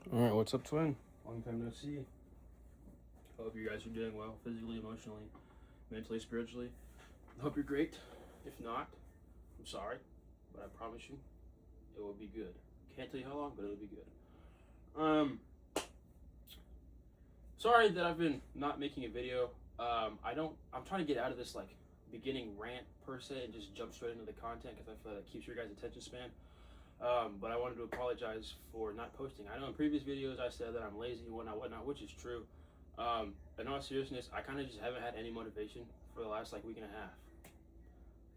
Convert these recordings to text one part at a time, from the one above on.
Alright, what's up, twin? Long time no see. Hope you guys are doing well, physically, emotionally, mentally, spiritually. I hope you're great. If not, I'm sorry, but I promise you, it will be good. Can't tell you how long, but it'll be good. Sorry that I've been not making a video. I'm trying to get out of this like beginning rant per se and just jump straight into the content because I feel like that keeps your guys' attention span. But I wanted to apologize for not posting. I know in previous videos I said that I'm lazy and whatnot, which is true. In all seriousness, I kind of just haven't had any motivation for the last like week and a half.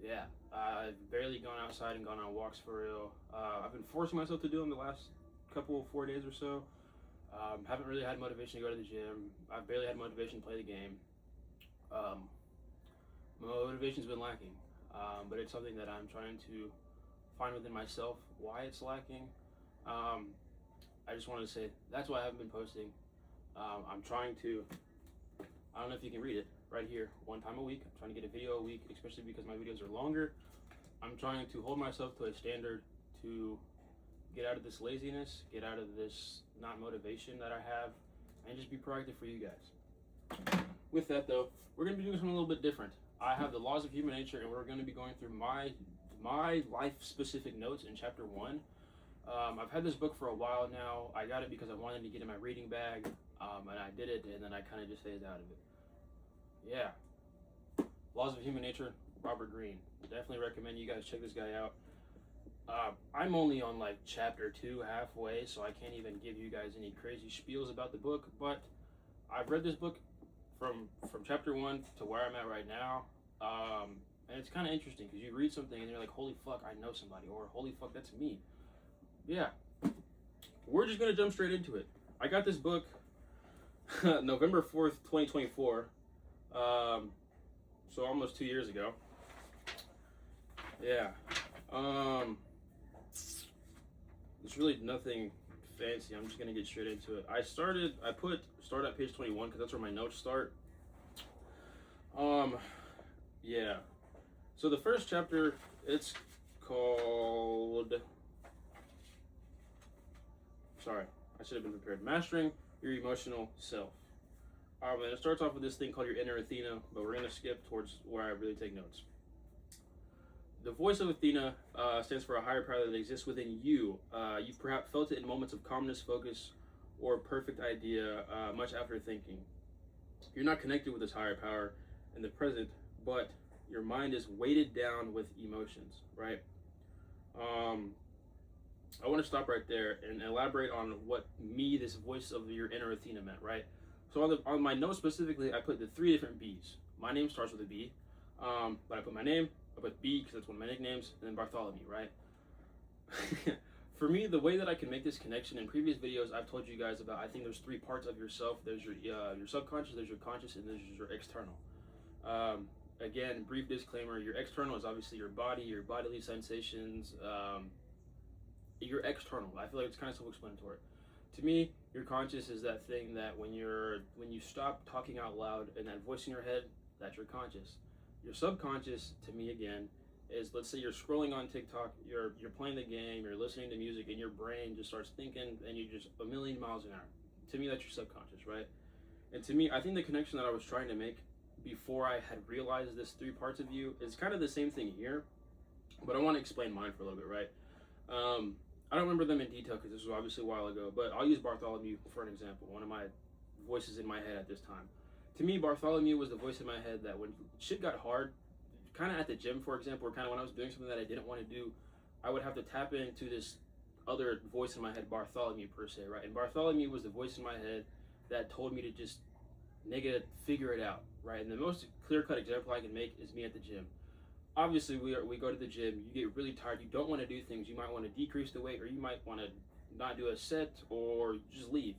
Yeah, I've barely gone outside and gone on walks for real. I've been forcing myself to do them the last 4 days or so. Haven't really had motivation to go to the gym. I've barely had motivation to play the game. Motivation's been lacking, but it's something that I'm trying to find within myself why it's lacking. I just wanted to say that's why I haven't been posting. I'm trying to, I don't know if you can read it right here, one time a week. I'm trying to get a video a week, especially because my videos are longer. I'm trying to hold myself to a standard to get out of this laziness, get out of this not motivation that I have, and just be proactive for you guys. With that though, we're going to be doing something a little bit different. I have the laws of human nature, and we're going to be going through my life-specific notes in chapter 1. I've had this book for a while now. I got it because I wanted to get in my reading bag, and I did it, and then I kind of just phased out of it. Yeah. Laws of Human Nature, Robert Greene. Definitely recommend you guys check this guy out. I'm only on like chapter 2 halfway, so I can't even give you guys any crazy spiels about the book, but I've read this book from chapter 1 to where I'm at right now. And it's kind of interesting because you read something and you're like, holy fuck, I know somebody, or holy fuck, that's me. Yeah. We're just going to jump straight into it. I got this book November 4th, 2024. So almost 2 years ago. Yeah. It's really nothing fancy. I'm just going to get straight into it. I put start at page 21 because that's where my notes start. Yeah. So the first chapter, it's called, sorry, I should have been prepared. Mastering your emotional self. And it starts off with this thing called your inner Athena, but we're going to skip towards where I really take notes. The voice of Athena stands for a higher power that exists within you. You've perhaps felt it in moments of calmness, focus, or perfect idea much after thinking. You're not connected with this higher power in the present, but your mind is weighted down with emotions, right? I want to stop right there and elaborate on what this voice of your inner Athena meant, right? So on my note specifically, I put the 3 different B's. My name starts with a B, but I put my name, I put B because that's one of my nicknames, and then Bartholomew, right? For me, the way that I can make this connection, in previous videos, I've told you guys about, I think there's 3 parts of yourself. There's your subconscious, there's your conscious, and there's your external. Again, brief disclaimer, your external is obviously your body, your bodily sensations, your external. I feel like it's kind of self-explanatory. To me, your conscious is that thing that when you stop talking out loud and that voice in your head, that's your conscious. Your subconscious, to me again, is, let's say you're scrolling on TikTok, you're playing the game, you're listening to music, and your brain just starts thinking, and you just a million miles an hour. To me, that's your subconscious, right? And to me, I think the connection that I was trying to make before I had realized this 3 parts of you is kind of the same thing here, but I want to explain mine for a little bit, right? I don't remember them in detail because this was obviously a while ago, but I'll use Bartholomew for an example, one of my voices in my head at this time. To me, Bartholomew was the voice in my head that when shit got hard, kind of at the gym, for example, or kind of when I was doing something that I didn't want to do, I would have to tap into this other voice in my head, Bartholomew per se, right? And Bartholomew was the voice in my head that told me to just, nigga, figure it out, right? And the most clear-cut example I can make is me at the gym. Obviously, we go to the gym, you get really tired, you don't want to do things, you might want to decrease the weight, or you might want to not do a set, or just leave.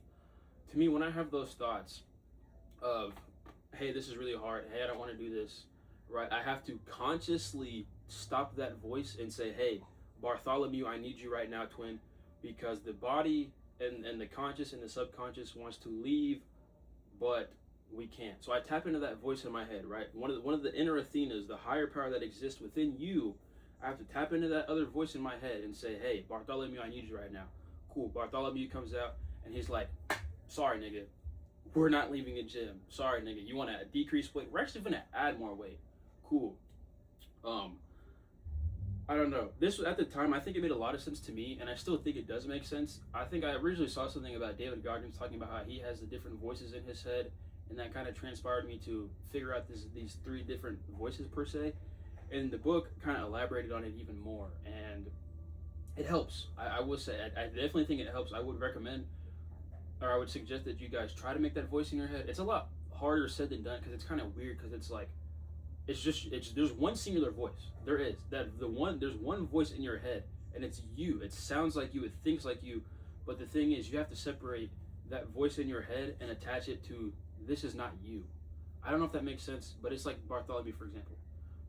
To me, when I have those thoughts of, hey, this is really hard, hey, I don't want to do this, right, I have to consciously stop that voice and say, hey, Bartholomew, I need you right now, twin, because the body and the conscious and the subconscious wants to leave, but we can't. So I tap into that voice in my head, right? One of the inner Athenas, the higher power that exists within you. I have to tap into that other voice in my head and say, hey, Bartholomew, I need you right now. Cool. Bartholomew comes out, and he's like, sorry, nigga, we're not leaving the gym. Sorry, nigga, you want to decrease weight? We're actually gonna add more weight. Cool. I don't know. This at the time, I think it made a lot of sense to me, and I still think it does make sense. I think I originally saw something about David Goggins talking about how he has the different voices in his head, and that kind of transpired me to figure out these three different voices per se. And the book kind of elaborated on it even more, and it helps. I will say, I definitely think it helps. I would recommend, or I would suggest that you guys try to make that voice in your head. It's a lot harder said than done because it's kind of weird because it's like, it's there's one singular voice. There's one voice in your head, and it's you. It sounds like you, it thinks like you, but the thing is, you have to separate that voice in your head and attach it to this is not you. I don't know if that makes sense, but it's like Bartholomew, for example.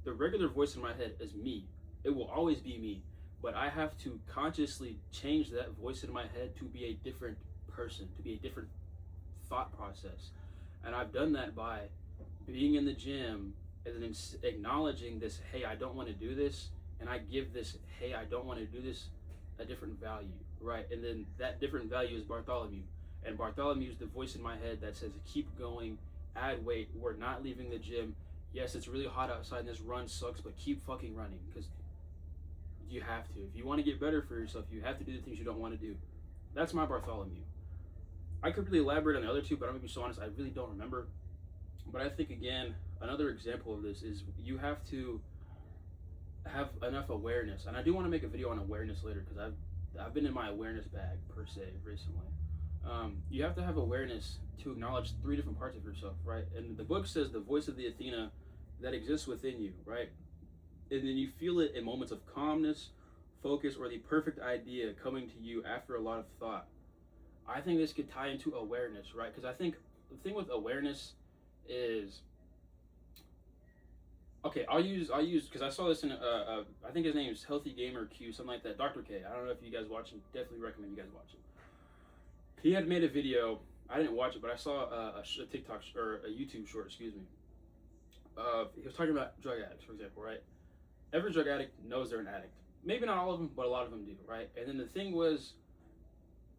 The regular voice in my head is me. It will always be me, but I have to consciously change that voice in my head to be a different person, to be a different thought process. And I've done that by being in the gym and then acknowledging this, hey, I don't want to do this, and I give this, hey, I don't want to do this, a different value, right? And then that different value is Bartholomew. And Bartholomew is the voice in my head that says, keep going, add weight, we're not leaving the gym. Yes, it's really hot outside and this run sucks, but keep fucking running, because you have to. If you want to get better for yourself, you have to do the things you don't want to do. That's my Bartholomew. I could really elaborate on the other two, but I'm going to be so honest, I really don't remember. But I think, again, another example of this is you have to have enough awareness. And I do want to make a video on awareness later because I've been in my awareness bag, per se, recently. You have to have awareness to acknowledge three different parts of yourself, right? And the book says the voice of the Athena that exists within you, right? And then you feel it in moments of calmness, focus, or the perfect idea coming to you after a lot of thought. I think this could tie into awareness, right? Because I think the thing with awareness is, okay, I'll use because I saw this in I think his name is Healthy Gamer Q, something like that. Dr. K. I don't know if you guys watch him. Definitely recommend you guys watch him. He had made a video. I didn't watch it, but I saw a TikTok or a YouTube short. Excuse me. He was talking about drug addicts, for example, right? Every drug addict knows they're an addict. Maybe not all of them, but a lot of them do, right? And then the thing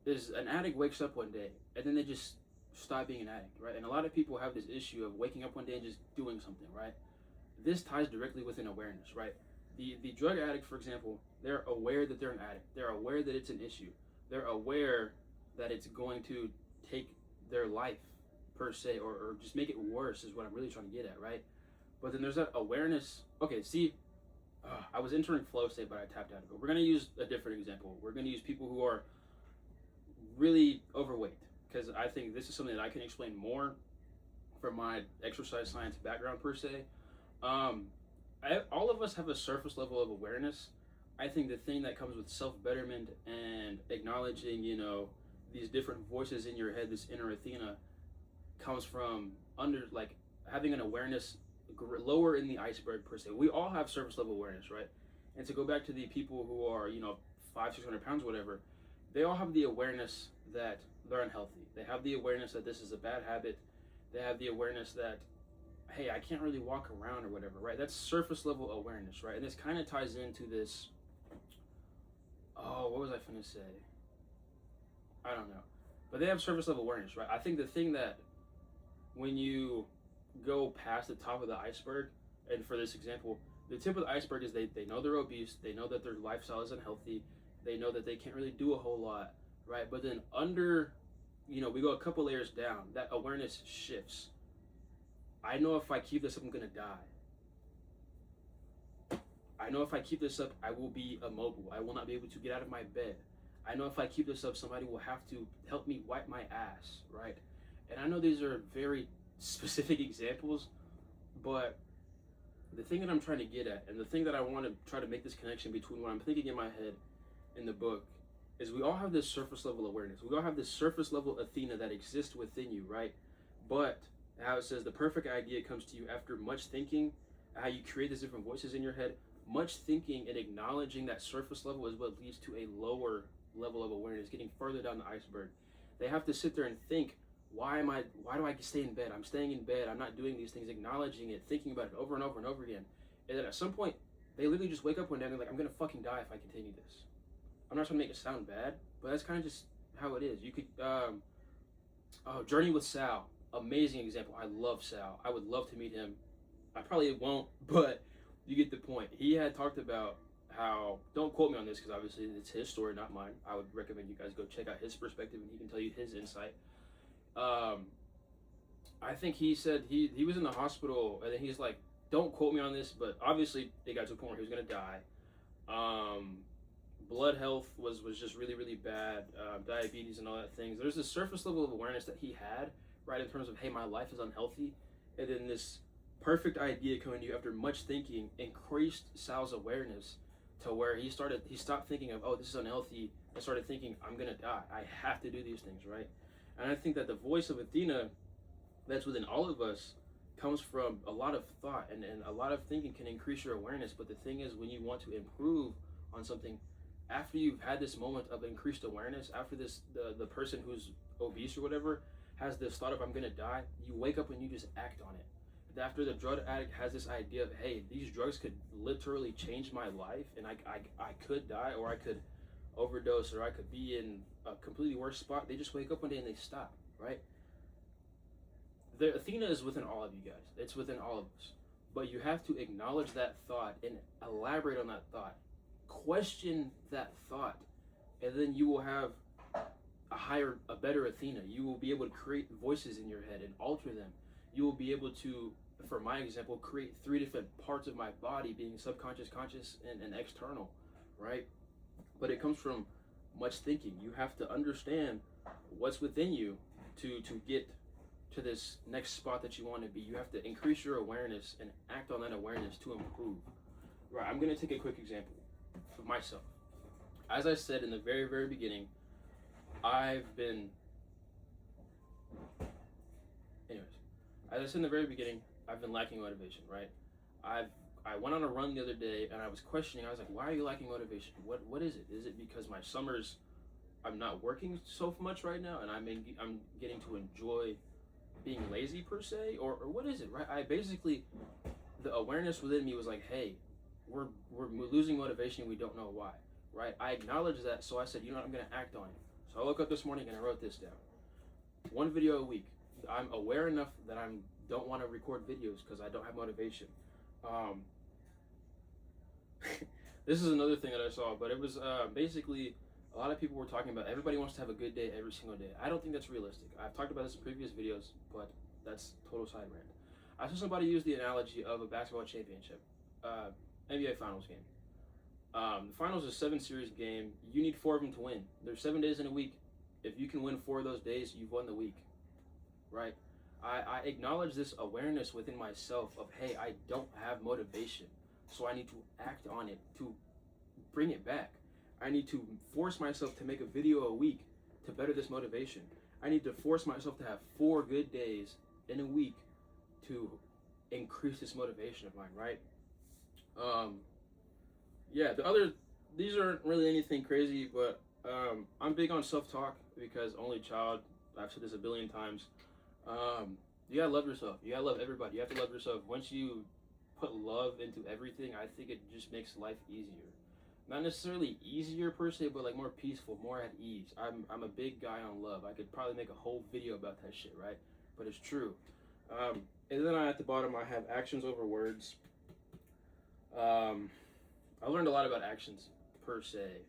is an addict wakes up one day and then they just stop being an addict, right? And a lot of people have this issue of waking up one day and just doing something, right? This ties directly within awareness, right? The drug addict, for example, they're aware that they're an addict. They're aware that it's an issue. They're aware that it's going to take their life, per se, or just make it worse is what I'm really trying to get at, right? But then there's that awareness. Okay, see, I was entering flow state, but I tapped out of it. We're going to use a different example. We're going to use people who are really overweight, because I think this is something that I can explain more from my exercise science background, per se. All of us have a surface level of awareness. I think the thing that comes with self-betterment and acknowledging, these different voices in your head, this inner Athena, comes from having an awareness lower in the iceberg, per se. We all have surface level awareness, right? And to go back to the people who are 500-600 pounds, whatever, they all have the awareness that they're unhealthy. They have the awareness that this is a bad habit. They have the awareness that, hey, I can't really walk around or whatever, right? That's surface level awareness, right? And this kind of ties into this, what was I finna say? I don't know. But they have surface level awareness, right? I think the thing that when you go past the top of the iceberg, and for this example, the tip of the iceberg is they know they're obese, they know that their lifestyle is unhealthy, they know that they can't really do a whole lot, right? But then under, we go a couple layers down, that awareness shifts. I know if I keep this up, I'm gonna die. I know if I keep this up, I will be immobile. I will not be able to get out of my bed. I know if I keep this up, somebody will have to help me wipe my ass, right? And I know these are very specific examples, but the thing that I'm trying to get at, and the thing that I want to try to make this connection between what I'm thinking in my head and the book, is we all have this surface level awareness. We all have this surface level Athena that exists within you, right? But how it says the perfect idea comes to you after much thinking, how you create these different voices in your head. Much thinking and acknowledging that surface level is what leads to a lower level of awareness, getting further down the iceberg. They have to sit there and think, why do I stay in bed? I'm staying in bed. I'm not doing these things, acknowledging it, thinking about it over and over and over again. And then at some point, they literally just wake up one day and they're like, I'm going to fucking die if I continue this. I'm not trying to make it sound bad, but that's kind of just how it is. You could Journey with Sal, amazing example. I love Sal. I would love to meet him. I probably won't, but you get the point. He had talked about how, don't quote me on this because obviously it's his story, not mine. I would recommend you guys go check out his perspective and he can tell you his insight. I think he said he was in the hospital and then he's like, don't quote me on this, but obviously it got to a point where he was gonna die. Blood health was just really, really bad. Diabetes and all that things. There's this surface level of awareness that he had, right, in terms of, hey, my life is unhealthy, and then this perfect idea coming to you after much thinking increased Sal's awareness to where he stopped thinking of, oh, this is unhealthy, and started thinking, I'm gonna die. I have to do these things, right? And I think that the voice of Athena that's within all of us comes from a lot of thought, and a lot of thinking can increase your awareness. But the thing is, when you want to improve on something, after you've had this moment of increased awareness, after this, the person who's obese or whatever has this thought of, I'm gonna die, you wake up and you just act on it. After the drug addict has this idea of, hey, these drugs could literally change my life, and I could die, or I could overdose, or I could be in a completely worse spot, they just wake up one day and they stop, right? The Athena is within all of you guys. It's within all of us. But you have to acknowledge that thought and elaborate on that thought. Question that thought, and then you will have a better Athena. You will be able to create voices in your head and alter them. You will be able to, for my example, create 3 different parts of my body, being subconscious, conscious, and external, right? But it comes from much thinking. You have to understand what's within you to get to this next spot that you want to be. You have to increase your awareness and act on that awareness to improve. Right, I'm going to take a quick example of myself. As I said in the very, very beginning, as I said in the very beginning, I've been lacking motivation, right? I went on a run the other day and I was questioning. I was like, why are you lacking motivation? What is it? Is it because my summers, I'm not working so much right now and I'm getting to enjoy being lazy per se, or what is it, right? I basically, the awareness within me was like, hey, we're losing motivation and we don't know why, right? I acknowledged that, so I said, you know what, I'm going to act on it. So I woke up this morning and I wrote this down. 1 video a week. I'm aware enough that I don't want to record videos because I don't have motivation. This is another thing that I saw, but it was basically a lot of people were talking about everybody wants to have a good day every single day. I don't think that's realistic. I've talked about this in previous videos, but that's total side rant. I saw somebody use the analogy of a basketball championship, NBA Finals game. The Finals is a 7-series game. You need 4 of them to win. There's 7 days in a week. If you can win 4 of those days, you've won the week, right? I acknowledge this awareness within myself of, hey, I don't have motivation, so I need to act on it to bring it back. I need to force myself to make a video a week to better this motivation. I need to force myself to have 4 good days in a week to increase this motivation of mine, right? Yeah, these aren't really anything crazy, but I'm big on self-talk because only child, I've said this a billion times. You gotta love yourself. You gotta love everybody. You have to love yourself. Once you put love into everything, I think it just makes life easier. Not necessarily easier per se, but like more peaceful, more at ease. I'm a big guy on love. I could probably make a whole video about that shit, right? But it's true. And then at the bottom, I have actions over words. I learned a lot about actions per se.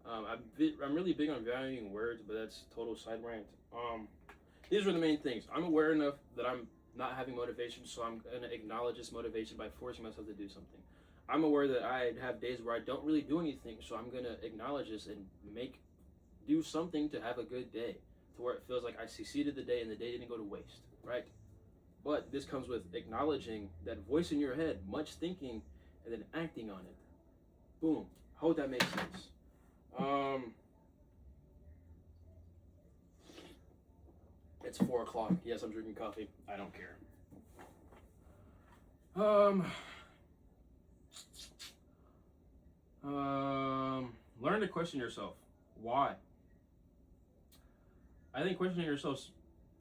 I'm really big on valuing words, but that's total side rant. These are the main things. I'm aware enough that I'm not having motivation, so I'm gonna acknowledge this motivation by forcing myself to do something. I'm aware that I have days where I don't really do anything, so I'm gonna acknowledge this and do something to have a good day, to where it feels like I succeeded the day and the day didn't go to waste, right? But this comes with acknowledging that voice in your head, much thinking, and then acting on it. Boom. Hope that makes sense. It's 4 o'clock. Yes, I'm drinking coffee. I don't care. Learn to question yourself. Why? I think questioning yourself's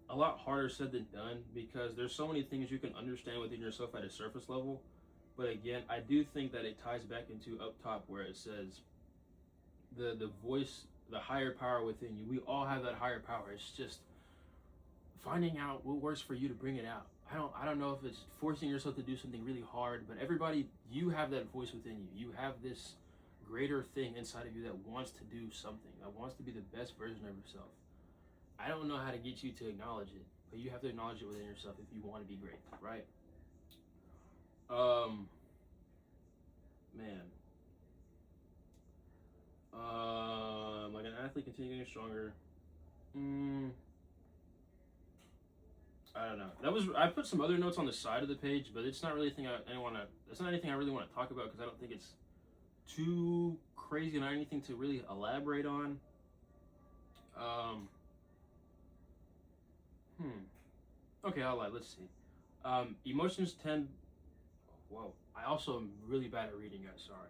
a lot harder said than done because there's so many things you can understand within yourself at a surface level. But again, I do think that it ties back into up top where it says the voice the higher power within you. We all have that higher power. It's just finding out what works for you to bring it out. I don't know if it's forcing yourself to do something really hard, but everybody, you have that voice within you. You have this greater thing inside of you that wants to do something, that wants to be the best version of yourself. I don't know how to get you to acknowledge it, but you have to acknowledge it within yourself if you want to be great, right? Man. Like an athlete continuing stronger. I don't know. I put some other notes on the side of the page, but it's not really anything it's not anything I really want to talk about because I don't think it's too crazy and not anything to really elaborate on. Okay, I'll lie. Let's see. Emotions tend. Whoa. I also am really bad at reading, guys. Sorry.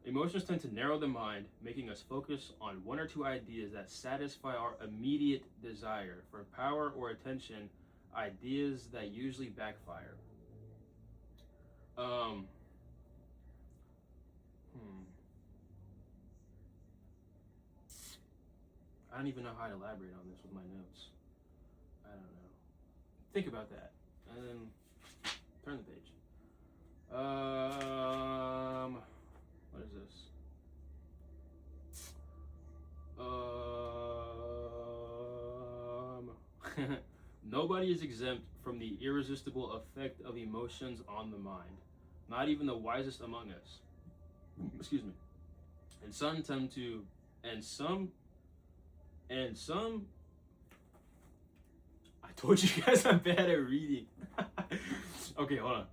Emotions tend to narrow the mind, making us focus on one or two ideas that satisfy our immediate desire for power or attention, ideas that usually backfire. I don't even know how to elaborate on this with my notes. I don't know. Think about that, and then turn the page. What is this? Nobody is exempt from the irresistible effect of emotions on the mind, not even the wisest among us. Excuse me. And some tend to, and some. I told you guys I'm bad at reading. Okay, hold on.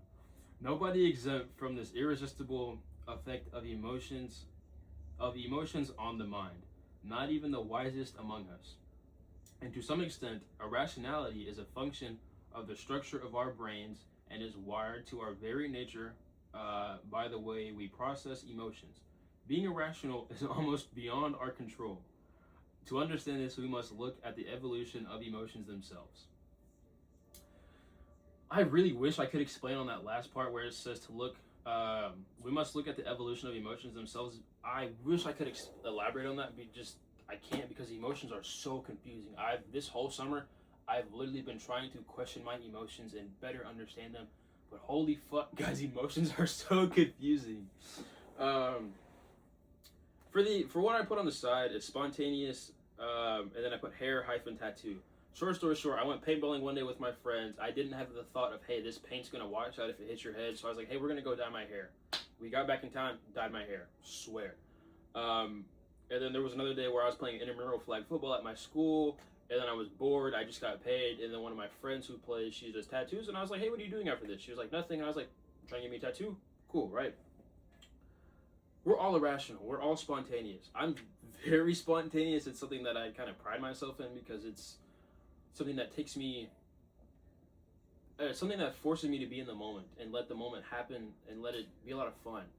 Nobody exempt from this irresistible effect of emotions on the mind, not even the wisest among us. And to some extent, irrationality is a function of the structure of our brains and is wired to our very nature by the way we process emotions. Being irrational is almost beyond our control. To understand this, we must look at the evolution of emotions themselves. I really wish I could explain on that last part where it says to look, we must look at the evolution of emotions themselves. I wish I could elaborate on that, but I can't because emotions are so confusing. This whole summer, I've literally been trying to question my emotions and better understand them, but holy fuck, guys, emotions are so confusing. For what I put on the side, it's spontaneous, and then I put hair - tattoo. Short story short, I went paintballing one day with my friends. I didn't have the thought of, hey, this paint's gonna wash out if it hits your head. So I was like, hey, we're gonna go dye my hair. We got back in time, dyed my hair. Swear. And then there was another day where I was playing intramural flag football at my school, and then I was bored. I just got paid, and then one of my friends who plays, she does tattoos, and I was like, hey, what are you doing after this? She was like, nothing. And I was like, trying to get me a tattoo? Cool, right? We're all irrational. We're all spontaneous. I'm very spontaneous. It's something that I kind of pride myself in because it's something that takes me, something that forces me to be in the moment and let the moment happen and let it be a lot of fun.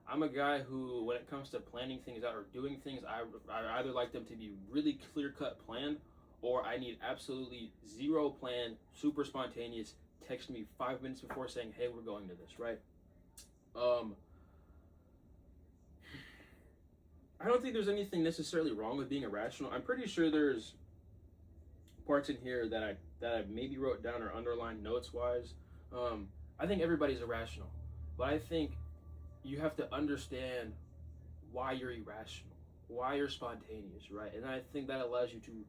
I'm a guy who, when it comes to planning things out or doing things, I either like them to be really clear-cut planned, or I need absolutely zero plan, super spontaneous. Text me 5 minutes before saying, hey, we're going to this, right? I don't think there's anything necessarily wrong with being irrational. I'm pretty sure there's parts in here that I maybe wrote down or underlined notes wise. I think everybody's irrational, but I think you have to understand why you're irrational, why you're spontaneous, right? And I think that allows you to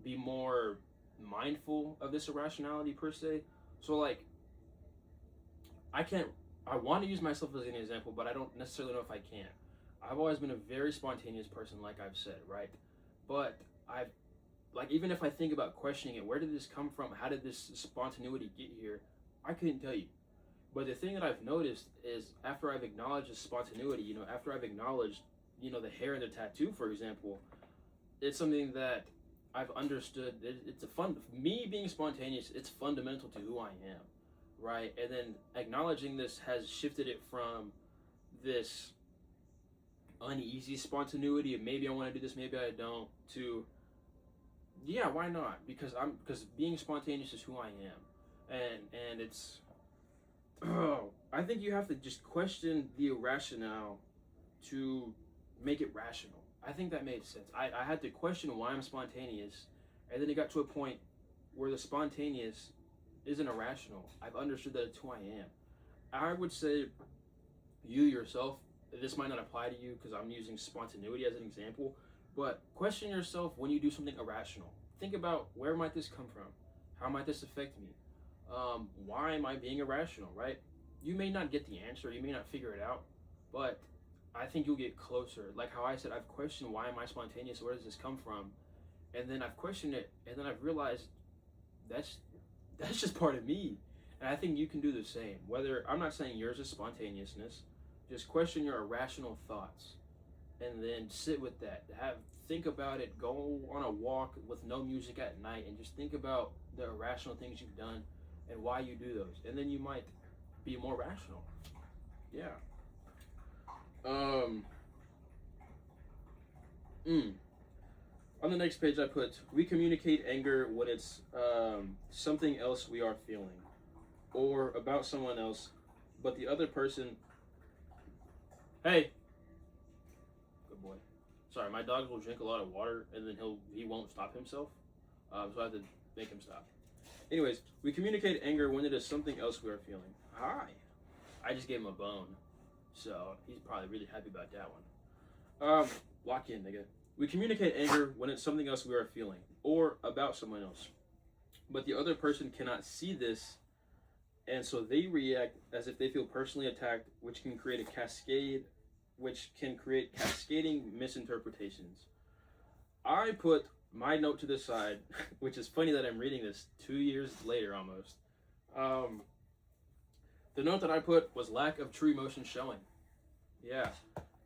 be more mindful of this irrationality per se. So like, I want to use myself as an example, but I don't necessarily know if I can. I've always been a very spontaneous person, like I've said, right? But even if I think about questioning it, where did this come from? How did this spontaneity get here? I couldn't tell you. But the thing that I've noticed is after I've acknowledged the spontaneity, after I've acknowledged, the hair and the tattoo, for example, it's something that I've understood. Me being spontaneous, it's fundamental to who I am, right? And then acknowledging this has shifted it from this uneasy spontaneity of maybe I want to do this, maybe I don't, to yeah, why not? Because being spontaneous is who I am, and it's I think you have to just question the irrational to make it rational. I think that made sense. I had to question why I'm spontaneous, and then it got to a point where the spontaneous isn't irrational. I've understood that it's who I am. I would say you yourself, this might not apply to you because I'm using spontaneity as an example, but question yourself when you do something irrational. Think about, where might this come from? How might this affect me? Why am I being irrational, right? You may not get the answer, you may not figure it out, but I think you'll get closer. Like how I said, I've questioned, why am I spontaneous? Where does this come from? And then I've questioned it, and then I've realized that's just part of me. And I think you can do the same. Whether, I'm not saying yours is spontaneousness, just question your irrational thoughts, and then sit with that. Think about it. Go on a walk with no music at night, and just think about the irrational things you've done and why you do those, and then you might be more rational. Yeah. On the next page, I put, we communicate anger when it's something else we are feeling, or about someone else, but the other person. Hey, good boy. Sorry, my dog will drink a lot of water and then he won't stop himself, so I have to make him stop. Anyways, we communicate anger when it is something else we are feeling. Hi. I just gave him a bone, so he's probably really happy about that one. Lock in, nigga. We communicate anger when it's something else we are feeling, or about someone else, but the other person cannot see this, and so they react as if they feel personally attacked, which can create cascading misinterpretations. I put my note to the side, which is funny that I'm reading this 2 years later almost. The note that I put was lack of true emotion showing. Yeah.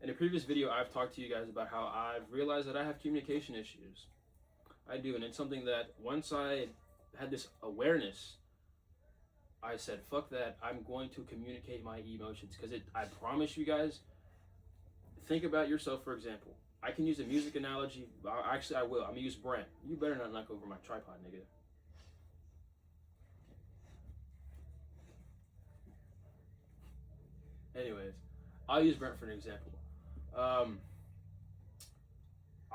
In a previous video, I've talked to you guys about how I've realized that I have communication issues. I do, and it's something that once I had this awareness, I said, fuck that, I'm going to communicate my emotions. Because I promise you guys, think about yourself, for example. I can use a music analogy. Actually, I will. I'm going to use Brent. You better not knock over my tripod, nigga. Anyways, I'll use Brent for an example.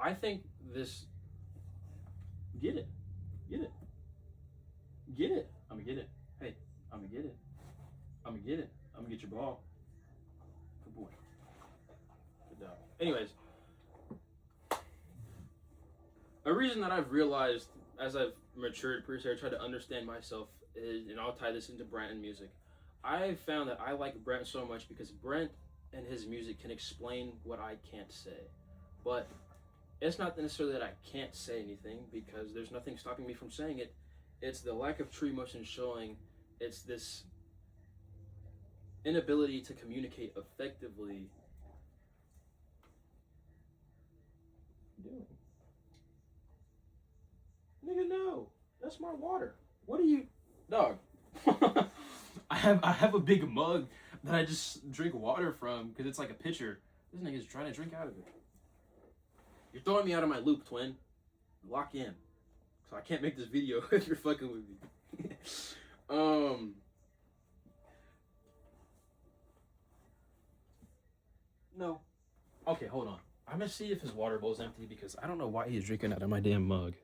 I think this. Get it. Get it. Get it. I'm going to get it. Hey, I'm going to get it. I'm going to get it. I'm going to get your ball. Good boy. Good dog. Anyways, a reason that I've realized as I've matured, per se, I try to understand myself, is, and I'll tie this into Brent and music. I've found that I like Brent so much because Brent and his music can explain what I can't say. But it's not necessarily that I can't say anything, because there's nothing stopping me from saying it. It's the lack of true emotion showing. It's this inability to communicate effectively. What are you doing? Nigga, no. That's my water. What are you... Dog. I have a big mug that I just drink water from because it's like a pitcher. This nigga's trying to drink out of it. You're throwing me out of my loop, twin. Lock in. So I can't make this video if you're fucking with me. No. Okay, hold on. I'm gonna see if his water bowl's empty because I don't know why he's drinking out of my damn mug.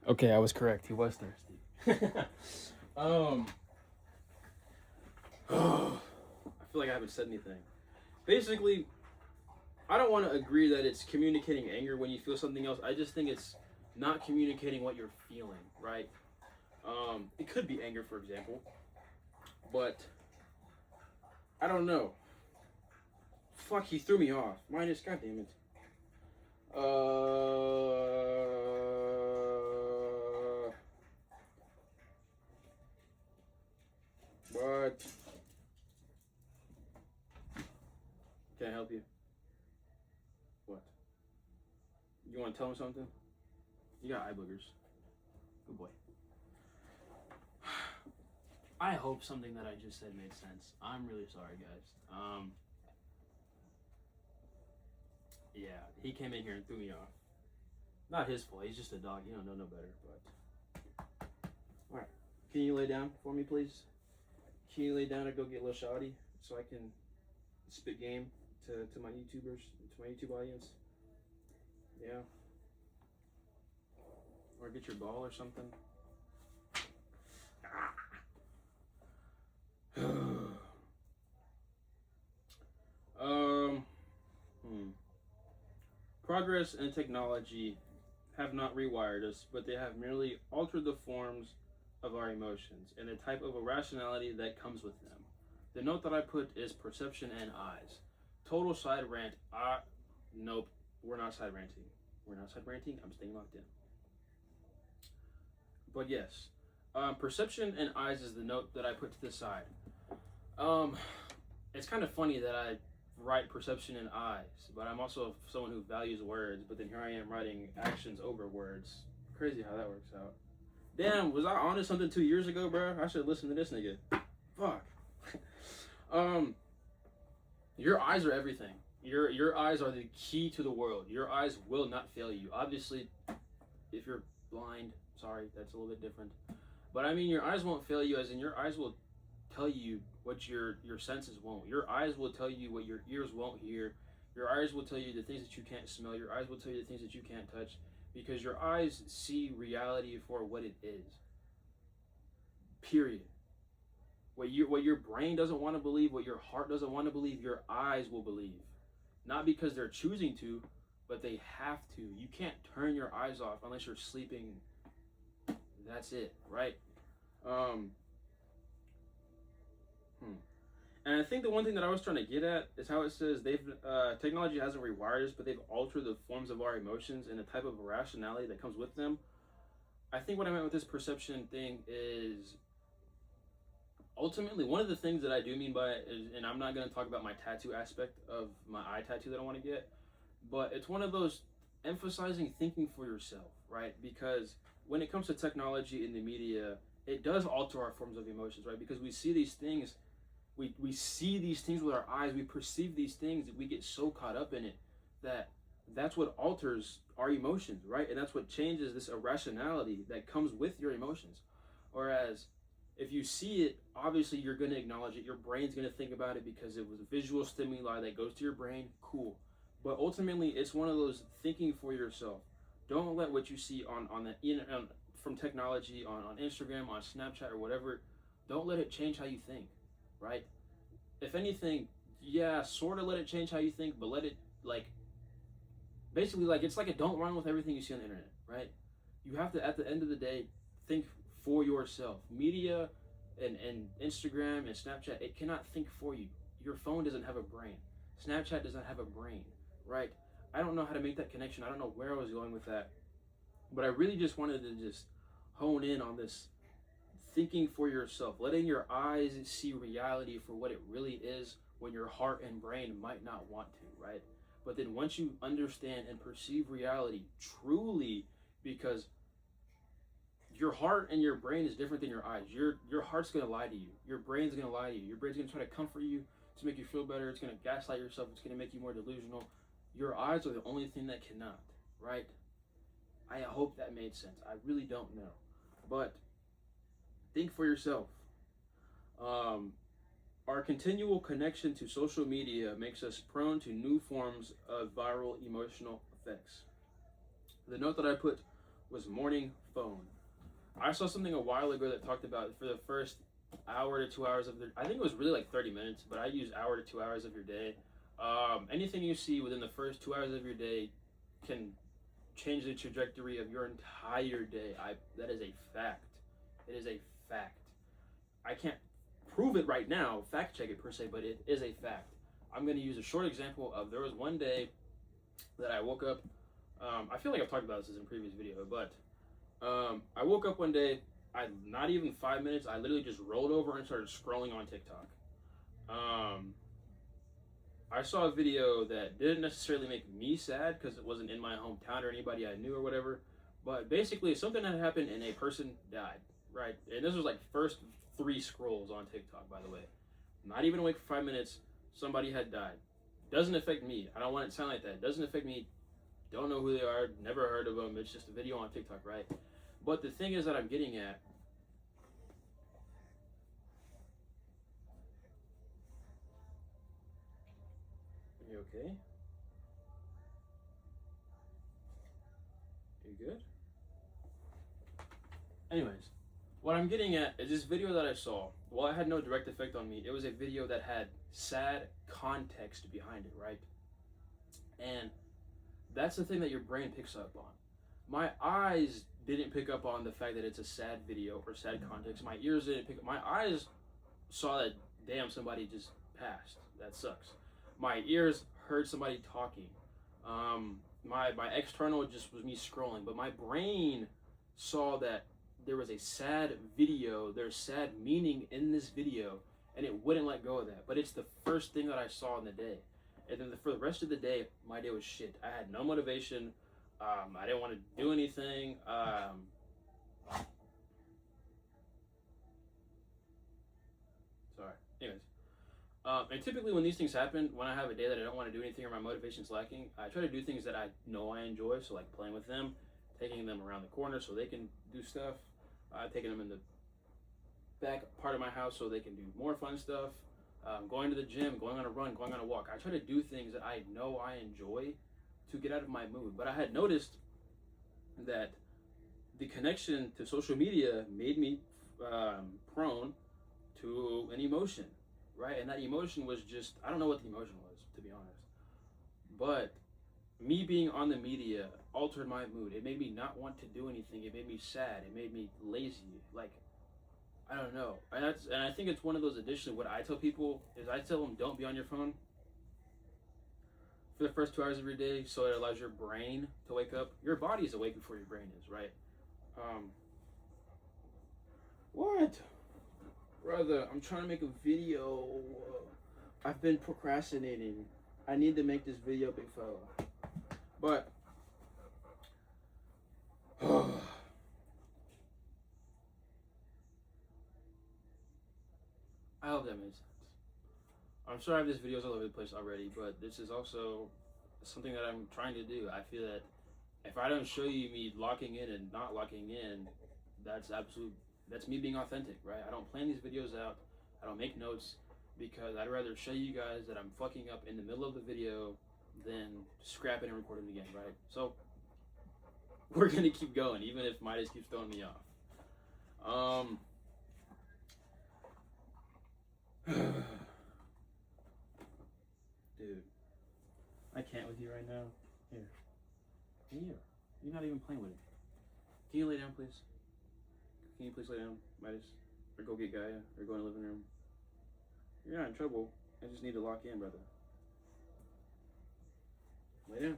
Okay, I was correct. He was thirsty. I feel like I haven't said anything. Basically, I don't want to agree that it's communicating anger when you feel something else. I just think it's not communicating what you're feeling, right? It could be anger, for example, but I don't know. Fuck, he threw me off. Minus, goddammit. What? Can I help you? What? You want to tell him something? You got eye boogers. Good boy. I hope something that I just said made sense. I'm really sorry, guys. Yeah, he came in here and threw me off. Not his fault. He's just a dog. You don't know no better. But all right, can you lay down for me, please? Can you lay down and go get a little shawty so I can spit game to my YouTubers, to my YouTube audience? Yeah. Or get your ball or something. um. Progress and technology have not rewired us, but they have merely altered the forms of our emotions and the type of irrationality that comes with them. The note that I put is perception and eyes. Total side rant. Nope, we're not side ranting. We're not side ranting. I'm staying locked in. But yes, perception and eyes is the note that I put to the side. It's kind of funny that I write perception and eyes, but I'm also someone who values words. But then here I am writing actions over words. Crazy how that works out. Damn, was I onto something 2 years ago, bro? I should listen to this nigga. Fuck. Your eyes are everything. Your eyes are the key to the world. Your eyes will not fail you. Obviously, if you're blind, sorry, that's a little bit different. But I mean, your eyes won't fail you, as in your eyes will tell you what your senses won't. Your eyes will tell you what your ears won't hear. Your eyes will tell you the things that you can't smell. Your eyes will tell you the things that you can't touch, because your eyes see reality for what it is. Period. What your brain doesn't want to believe, what your heart doesn't want to believe, your eyes will believe. Not because they're choosing to, but they have to. You can't turn your eyes off unless you're sleeping. That's it, right? And I think the one thing that I was trying to get at is how it says technology hasn't rewired us, but they've altered the forms of our emotions and the type of irrationality that comes with them. I think what I meant with this perception thing is ultimately one of the things that I do mean by it is, and I'm not going to talk about my tattoo aspect of my eye tattoo that I want to get, but it's one of those emphasizing thinking for yourself, right? Because when it comes to technology in the media, it does alter our forms of emotions, right? Because we see these things. We see these things with our eyes. We perceive these things. We get so caught up in it that's what alters our emotions, right? And that's what changes this irrationality that comes with your emotions. Whereas if you see it, obviously you're going to acknowledge it. Your brain's going to think about it because it was a visual stimuli that goes to your brain. Cool. But ultimately, it's one of those thinking for yourself. Don't let what you see from technology on Instagram, on Snapchat, or whatever, don't let it change how you think. Right? If anything, yeah, sort of let it change how you think, but let it, basically, it's like a don't run with everything you see on the internet, right? You have to, at the end of the day, think for yourself. Media and Instagram and Snapchat, it cannot think for you. Your phone doesn't have a brain. Snapchat does not have a brain, right? I don't know how to make that connection. I don't know where I was going with that, but I really just wanted to just hone in on this thinking for yourself, letting your eyes see reality for what it really is when your heart and brain might not want to, right? But then once you understand and perceive reality truly, because your heart and your brain is different than your eyes. Your heart's gonna lie to you. Your brain's gonna lie to you. Your brain's gonna try to comfort you to make you feel better. It's gonna gaslight yourself. It's gonna make you more delusional. Your eyes are the only thing that cannot, right? I hope that made sense. I really don't know, but think for yourself. Our continual connection to social media makes us prone to new forms of viral emotional effects. The note that I put was morning phone. I saw something a while ago that talked about for the first hour to 2 hours of I think it was really like 30 minutes, but I use hour to 2 hours of your day. Anything you see within the first 2 hours of your day can change the trajectory of your entire day. That is a fact. It is a fact. I can't prove it right now, fact check it per se, but it is a fact. I'm going to use a short example of there was one day that I woke up. I feel like I've talked about this in a previous video, but I woke up one day. Not even 5 minutes. I literally just rolled over and started scrolling on TikTok. I saw a video that didn't necessarily make me sad because it wasn't in my hometown or anybody I knew or whatever. But basically, something had happened and a person died, right? And this was like first 3 scrolls on TikTok, by the way. Not even awake for 5 minutes, somebody had died. Doesn't affect me. I don't want it to sound like that. Doesn't affect me. Don't know who they are. Never heard of them. It's just a video on TikTok, right? But the thing is that I'm getting at, are you okay? We good? Anyways, what I'm getting at is this video that I saw. Well, it had no direct effect on me. It was a video that had sad context behind it, right? And that's the thing that your brain picks up on. My eyes didn't pick up on the fact that it's a sad video or sad context. My ears didn't pick up. My eyes saw that, damn, somebody just passed. That sucks. My ears heard somebody talking. My external just was me scrolling, but my brain saw that there was a sad video, there's sad meaning in this video, and it wouldn't let go of that. But it's the first thing that I saw in the day. And then for the rest of the day, my day was shit. I had no motivation. I didn't want to do anything. Sorry. Anyways. And typically when these things happen, when I have a day that I don't want to do anything or my motivation's lacking, I try to do things that I know I enjoy. So like playing with them, taking them around the corner so they can do stuff, taking them in the back part of my house so they can do more fun stuff, going to the gym, going on a run, going on a walk. I try to do things that I know I enjoy to get out of my mood. But I had noticed that the connection to social media made me prone to an emotion, right? And that emotion was just, I don't know what the emotion was, to be honest. But me being on the media altered my mood. It made me not want to do anything. It made me sad. It made me lazy. Like, I don't know. And I think it's one of those additions. What I tell people is I tell them, don't be on your phone for the first 2 hours of your day, so it allows your brain to wake up. Your body is awake before your brain is, right? What? Brother, I'm trying to make a video. I've been procrastinating. I need to make this video, big fella. But I hope that made sense. I'm sorry if this video's all over the place already, but this is also something that I'm trying to do. I feel that if I don't show you me locking in and not locking in, that's me being authentic, right? I don't plan these videos out. I don't make notes because I'd rather show you guys that I'm fucking up in the middle of the video than scrap it and record it again, right? So we're gonna keep going, even if Midas keeps throwing me off. Dude, I can't with you right now. Here. You're not even playing with it. Can you lay down, please? Can you please lay down, Midas? Or go get Gaia, or go in the living room. You're not in trouble. I just need to lock in, brother. Lay down.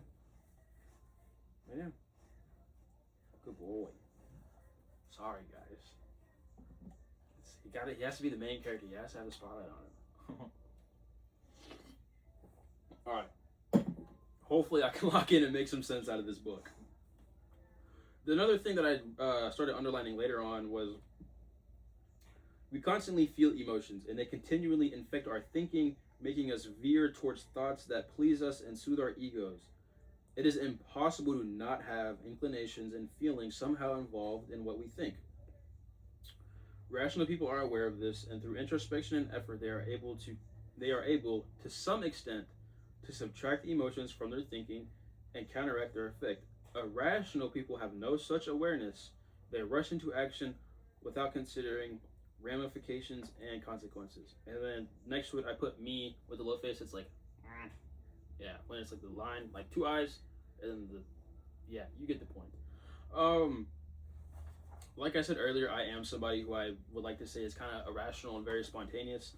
Lay down. Good boy. Sorry, guys. He has to be the main character. He has to have the spotlight on him. Alright. Hopefully I can lock in and make some sense out of this book. Another thing that I started underlining later on was we constantly feel emotions, and they continually infect our thinking, making us veer towards thoughts that please us and soothe our egos. It is impossible to not have inclinations and feelings somehow involved in what we think. Rational people are aware of this, and through introspection and effort, they are able to some extent to subtract emotions from their thinking and counteract their effect. Irrational people have no such awareness. They rush into action without considering ramifications and consequences. And then next to it, I put me with the low face. It's like, yeah, when it's like the line, like two eyes, and then yeah, you get the point. Like I said earlier, I am somebody who I would like to say is kind of irrational and very spontaneous.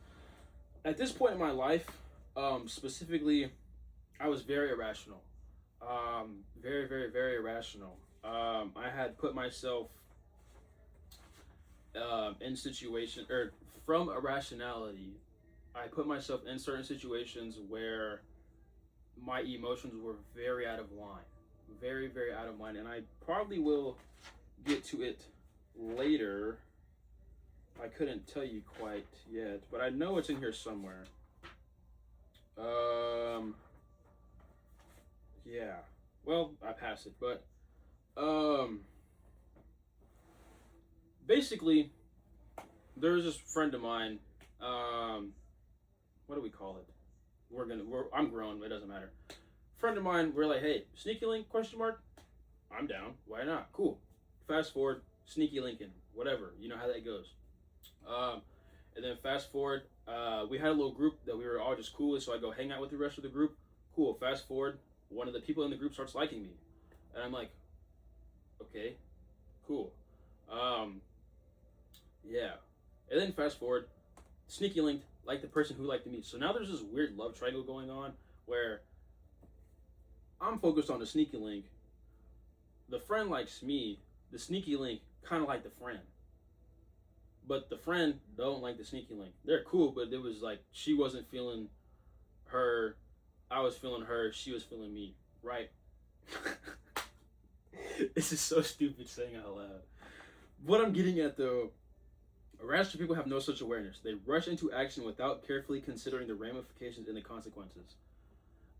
At this point in my life, specifically, I was very irrational. Very, very, very irrational. I had put myself in situation, or from irrationality, I put myself in certain situations where my emotions were very out of line. Very, very out of line. And I probably will get to it later. I couldn't tell you quite yet, but I know it's in here somewhere. Yeah. Well, I passed it, but basically, there's this friend of mine. What do we call it? I'm grown, but it doesn't matter. Friend of mine, we're like, hey, sneaky link, question mark? I'm down. Why not? Cool. Fast forward, Sneaky Lincoln, whatever. You know how that goes. And then fast forward, we had a little group that we were all just cool with, so I go hang out with the rest of the group. Cool. Fast forward, one of the people in the group starts liking me, and I'm like, okay, cool. Yeah. And then fast forward, Sneaky linked like the person who liked me. So now there's this weird love triangle going on where I'm focused on the sneaky link. The friend likes me. The sneaky link kind of like the friend. But the friend don't like the sneaky link. They're cool, but it was like she wasn't feeling her. I was feeling her. She was feeling me. Right? This is so stupid saying out loud. What I'm getting at though, irrational people have no such awareness. They rush into action without carefully considering the ramifications and the consequences.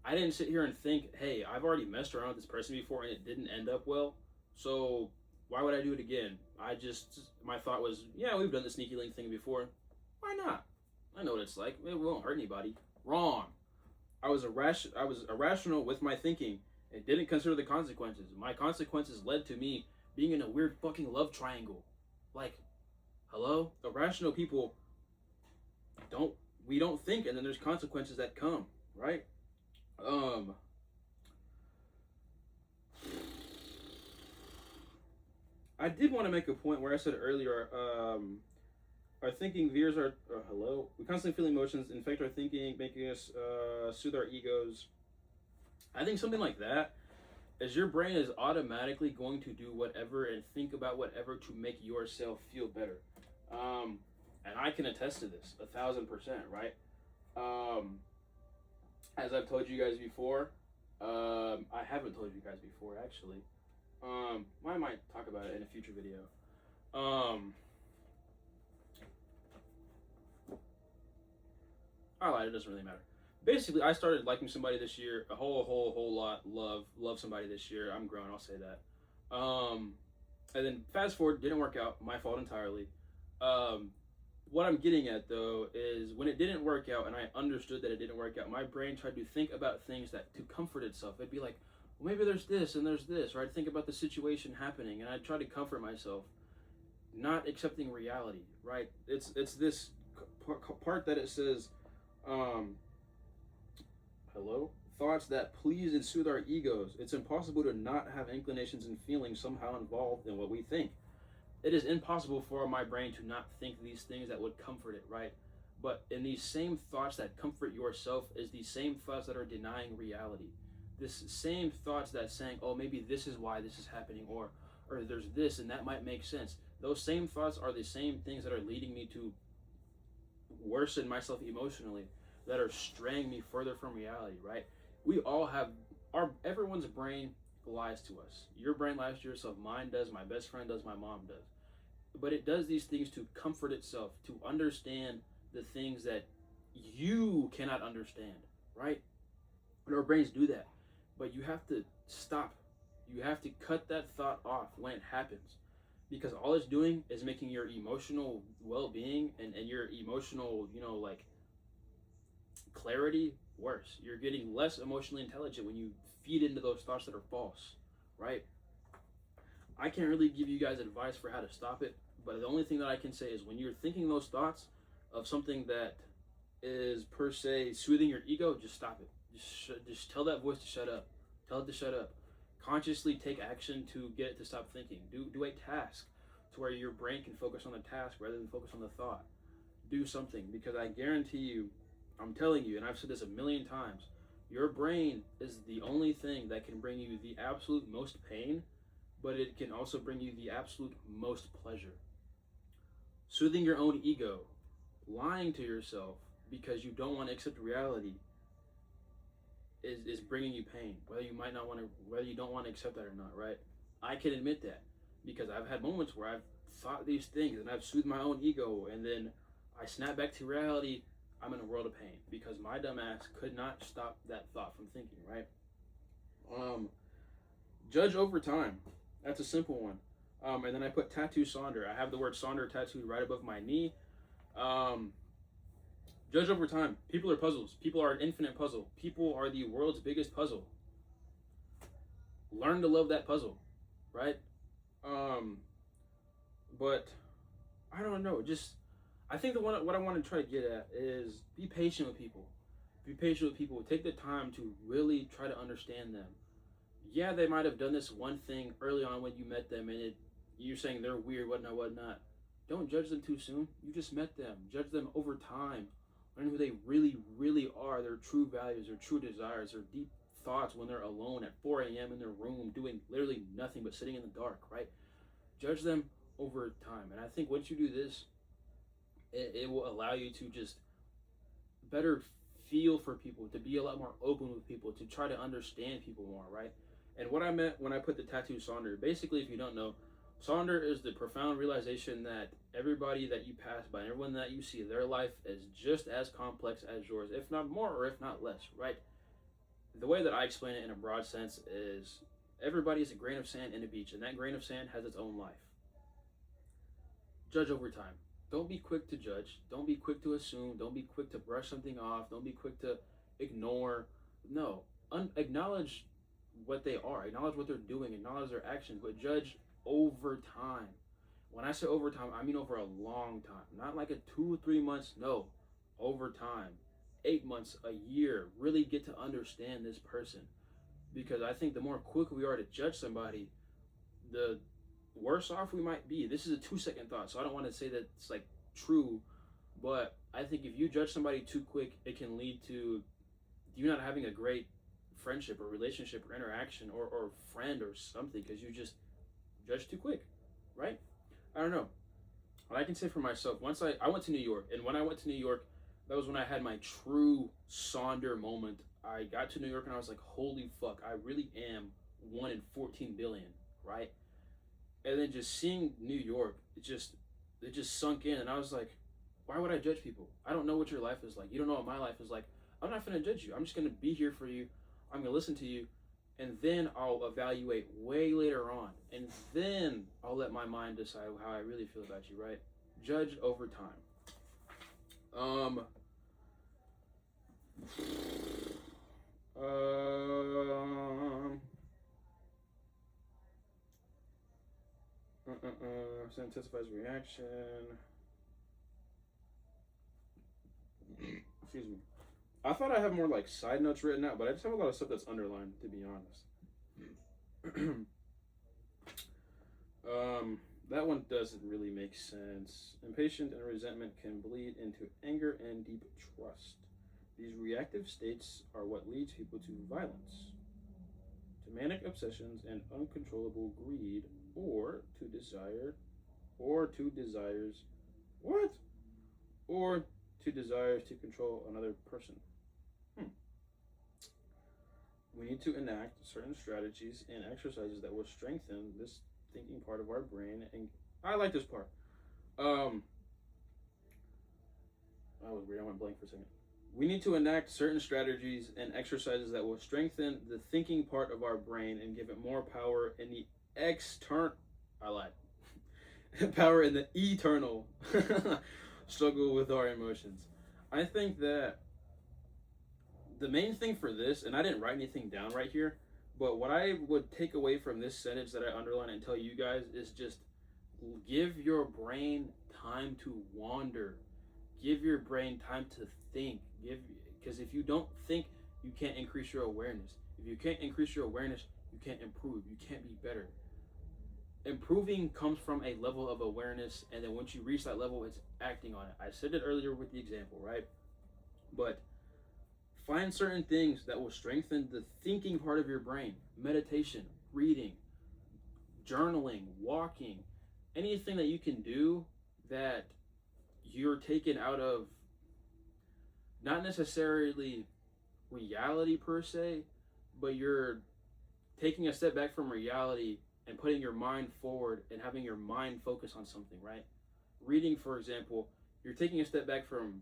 I didn't sit here and think, hey, I've already messed around with this person before and it didn't end up well, so why would I do it again? My thought was, yeah, we've done the sneaky link thing before. Why not? I know what it's like. It won't hurt anybody. Wrong. I was irrational with my thinking and didn't consider the consequences. My consequences led to me being in a weird fucking love triangle. Like, hello? Irrational people we don't think, and then there's consequences that come, right? I did want to make a point where I said earlier, our thinking veers our hello. We constantly feel emotions, infect our thinking, making us soothe our egos. I think something like that is your brain is automatically going to do whatever and think about whatever to make yourself feel better. And I can attest to this 1,000%, right? As I've told you guys before, I haven't told you guys before actually. I might talk about it in a future video. I lied, it doesn't really matter. Basically, I started liking somebody this year, a whole lot, love somebody this year. I'm grown, I'll say that. And then fast forward, didn't work out, my fault entirely. What I'm getting at though is when it didn't work out and I understood that it didn't work out, my brain tried to think about things that to comfort itself. It'd be like, well, maybe there's this and there's this, right? Think about the situation happening, and I try to comfort myself, not accepting reality, right? It's this part that it says, hello? Thoughts that please and soothe our egos. It's impossible to not have inclinations and feelings somehow involved in what we think. It is impossible for my brain to not think these things that would comfort it, right? But in these same thoughts that comfort yourself is the same thoughts that are denying reality. This same thoughts that saying, oh, maybe this is why this is happening, or there's this and that might make sense. Those same thoughts are the same things that are leading me to worsen myself emotionally, that are straying me further from reality, right? We all have everyone's brain lies to us. Your brain lies to yourself. Mine does. My best friend does. My mom does. But it does these things to comfort itself, to understand the things that you cannot understand, right? And our brains do that. But you have to stop. You have to cut that thought off when it happens. Because all it's doing is making your emotional well-being and your emotional, like clarity worse. You're getting less emotionally intelligent when you feed into those thoughts that are false, right? I can't really give you guys advice for how to stop it, but the only thing that I can say is when you're thinking those thoughts of something that is per se soothing your ego, just stop it. Just tell that voice to shut up. Tell it to shut up. Consciously take action to get it to stop thinking. Do a task to where your brain can focus on the task rather than focus on the thought. Do something, because I guarantee you, I'm telling you, and I've said this a million times, your brain is the only thing that can bring you the absolute most pain, but it can also bring you the absolute most pleasure. Soothing your own ego, lying to yourself because you don't want to accept reality is bringing you pain, whether you don't want to accept that or not, right? I can admit that because I've had moments where I've thought these things and I've soothed my own ego, and then I snap back to reality. I'm in a world of pain because my dumb ass could not stop that thought from thinking, right? Judge over time. That's a simple one. And then I put tattoo Sonder. I have the word Sonder tattooed right above my knee. Judge over time. People are puzzles. People are an infinite puzzle. People are the world's biggest puzzle. Learn to love that puzzle. right? Um, but I don't know. Just I think what I want to try to get at is be patient with people. Be patient with people. Take the time to really try to understand them. Yeah, they might have done this one thing early on when you met them, and you're saying they're weird, whatnot, whatnot. Don't judge them too soon. You just met them. Judge them over time. Learn who they really, really are. Their true values, their true desires, their deep thoughts when they're alone at 4 a.m. in their room doing literally nothing but sitting in the dark, right? Judge them over time. And I think once you do this, it will allow you to just better feel for people, to be a lot more open with people, to try to understand people more, right? And what I meant when I put the tattoo Sonder, basically, if you don't know, Sonder is the profound realization that everybody that you pass by, everyone that you see, their life is just as complex as yours, if not more or if not less, right? The way that I explain it in a broad sense is everybody is a grain of sand in a beach, and that grain of sand has its own life. Judge over time. Don't be quick to judge. Don't be quick to assume. Don't be quick to brush something off. Don't be quick to ignore. No. Acknowledge what they are. Acknowledge what they're doing. Acknowledge their actions. But judge over time. When I say over time, I mean over a long time. Not like a 2 or 3 months. No. Over time. 8 months, a year. Really get to understand this person. Because I think the more quick we are to judge somebody, the worse off we might be. This is a 2 second thought, so I don't want to say that it's like true, but I think if you judge somebody too quick, it can lead to you not having a great friendship or relationship or interaction or friend or something because you just judge too quick, right? I don't know. What I can say for myself, once I went to New York, and when I went to New York, that was when I had my true Sonder moment. I got to New York and I was like, holy fuck, I really am 1 in 14 billion, right? And then just seeing New York, it just sunk in, and I was like, why would I judge people? I don't know what your life is like. You don't know what my life is like. I'm not gonna judge you. I'm just gonna be here for you. I'm gonna listen to you, and then I'll evaluate way later on, and then I'll let my mind decide how I really feel about you. Right? Judge over time. Um. Um. Intensifies reaction. Excuse me. I thought I had more like side notes written out, but I just have a lot of stuff that's underlined, to be honest. That one doesn't really make sense. Impatience and resentment can bleed into anger and deep trust. These reactive states are what leads people to violence, to manic obsessions and uncontrollable greed, or to desires, what? Or to desires to control another person. We need to enact certain strategies and exercises that will strengthen this thinking part of our brain. And I like this part. That was weird. I went blank for a second. We need to enact certain strategies and exercises that will strengthen the thinking part of our brain and give it more power in the external. I lied. Power in the eternal struggle with our emotions. I think that the main thing for this, and I didn't write anything down right here, but what I would take away from this sentence that I underline and tell you guys is just give your brain time to wander. Give your brain time to think. Because if you don't think, you can't increase your awareness. If you can't increase your awareness, you can't improve. You can't be better. Improving comes from a level of awareness, and then once you reach that level, it's acting on it. I said it earlier with the example, right? But find certain things that will strengthen the thinking part of your brain. Meditation, reading, journaling, walking, anything that you can do that you're taken out of not necessarily reality per se, but you're taking a step back from reality and putting your mind forward and having your mind focus on something, right? Reading, for example, you're taking a step back from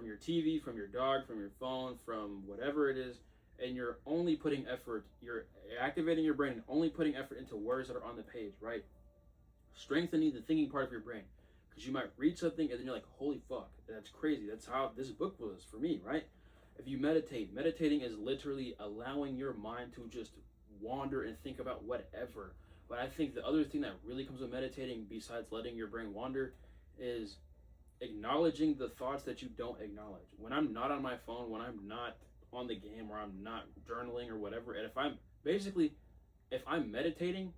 your TV, from your dog, from your phone, from whatever it is, and you're only putting effort, you're activating your brain and only putting effort into words that are on the page, right? Strengthening the thinking part of your brain. Because you might read something and then you're like, holy fuck, that's crazy. That's how this book was for me, right? If you meditating is literally allowing your mind to just wander and think about whatever. But I think the other thing that really comes with meditating, besides letting your brain wander, is acknowledging the thoughts that you don't acknowledge. When I'm not on my phone, when I'm not on the game, or I'm not journaling or whatever, and if I'm meditating,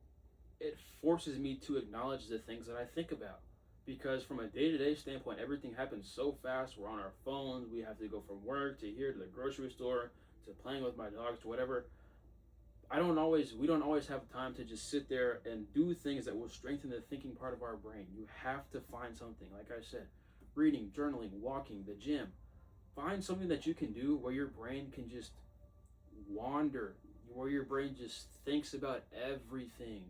it forces me to acknowledge the things that I think about. Because from a day-to-day standpoint, everything happens so fast. We're on our phones. We have to go from work to here to the grocery store to playing with my dogs to whatever. We don't always have time to just sit there and do things that will strengthen the thinking part of our brain. You have to find something, like I said, reading, journaling, walking, the gym. Find something that you can do where your brain can just wander, where your brain just thinks about everything,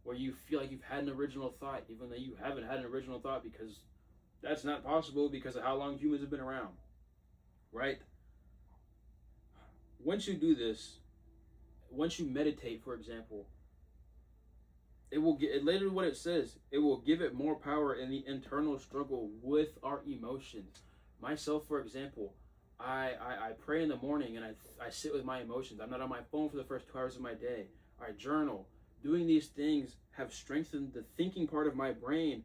where you feel like you've had an original thought, even though you haven't had an original thought, because that's not possible because of how long humans have been around, right? Once you do this, once you meditate, for example, it will get later what it says. It will give it more power in the internal struggle with our emotions. Myself, for example, I pray in the morning and I sit with my emotions. I'm not on my phone for the first 2 hours of my day. I journal. Doing these things have strengthened the thinking part of my brain,